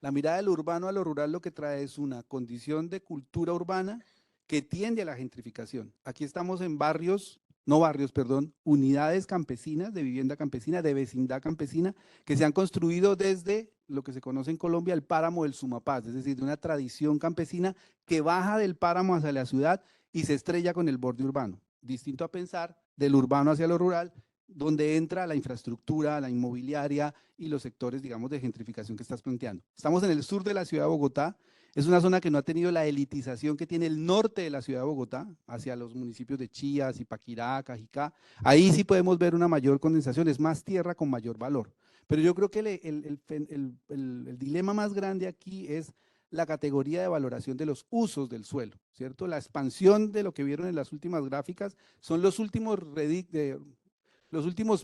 La mirada del urbano a lo rural lo que trae es una condición de cultura urbana que tiende a la gentrificación. Aquí estamos en barrios, no barrios, perdón, unidades campesinas, de vivienda campesina, de vecindad campesina, que se han construido desde lo que se conoce en Colombia el páramo del Sumapaz, es decir, de una tradición campesina que baja del páramo hacia la ciudad y se estrella con el borde urbano. Distinto a pensar del urbano hacia lo rural, donde entra la infraestructura, la inmobiliaria y los sectores, digamos, de gentrificación que estás planteando. Estamos en el sur de la ciudad de Bogotá, es una zona que no ha tenido la elitización que tiene el norte de la ciudad de Bogotá, hacia los municipios de Chía, Zipaquirá, Cajicá. Ahí sí podemos ver una mayor condensación, es más tierra con mayor valor. Pero yo creo que el dilema más grande aquí es la categoría de valoración de los usos del suelo, ¿cierto? La expansión de lo que vieron en las últimas gráficas son los últimos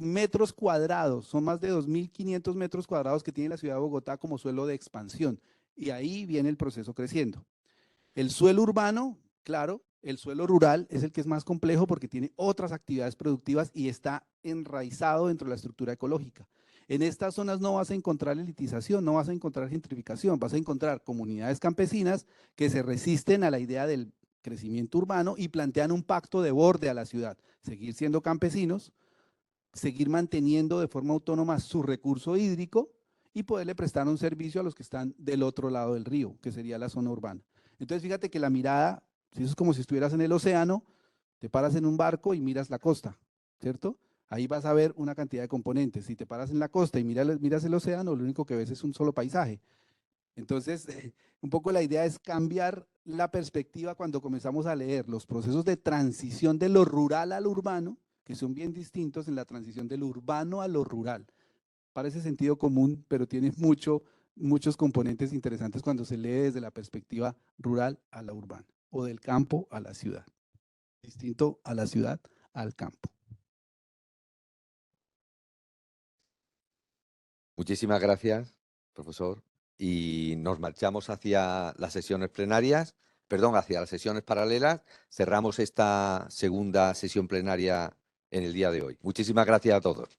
metros cuadrados, son más de 2.500 metros cuadrados que tiene la ciudad de Bogotá como suelo de expansión. Y ahí viene el proceso creciendo. El suelo urbano, claro, el suelo rural es el que es más complejo porque tiene otras actividades productivas y está enraizado dentro de la estructura ecológica. En estas zonas no vas a encontrar elitización, no vas a encontrar gentrificación, vas a encontrar comunidades campesinas que se resisten a la idea del crecimiento urbano y plantean un pacto de borde a la ciudad, seguir siendo campesinos, seguir manteniendo de forma autónoma su recurso hídrico y poderle prestar un servicio a los que están del otro lado del río, que sería la zona urbana. Entonces, fíjate que la mirada, si eso es como si estuvieras en el océano, te paras en un barco y miras la costa, ¿cierto? Ahí vas a ver una cantidad de componentes. Si te paras en la costa y miras el océano, lo único que ves es un solo paisaje. Entonces, un poco la idea es cambiar la perspectiva cuando comenzamos a leer los procesos de transición de lo rural al urbano, que son bien distintos en la transición del urbano a lo rural. Parece sentido común, pero tiene muchos componentes interesantes cuando se lee desde la perspectiva rural a la urbana o del campo a la ciudad. Distinto a la ciudad al campo. Muchísimas gracias, profesor. Y nos marchamos hacia las sesiones plenarias, perdón, hacia las sesiones paralelas. Cerramos esta segunda sesión plenaria en el día de hoy. Muchísimas gracias a todos.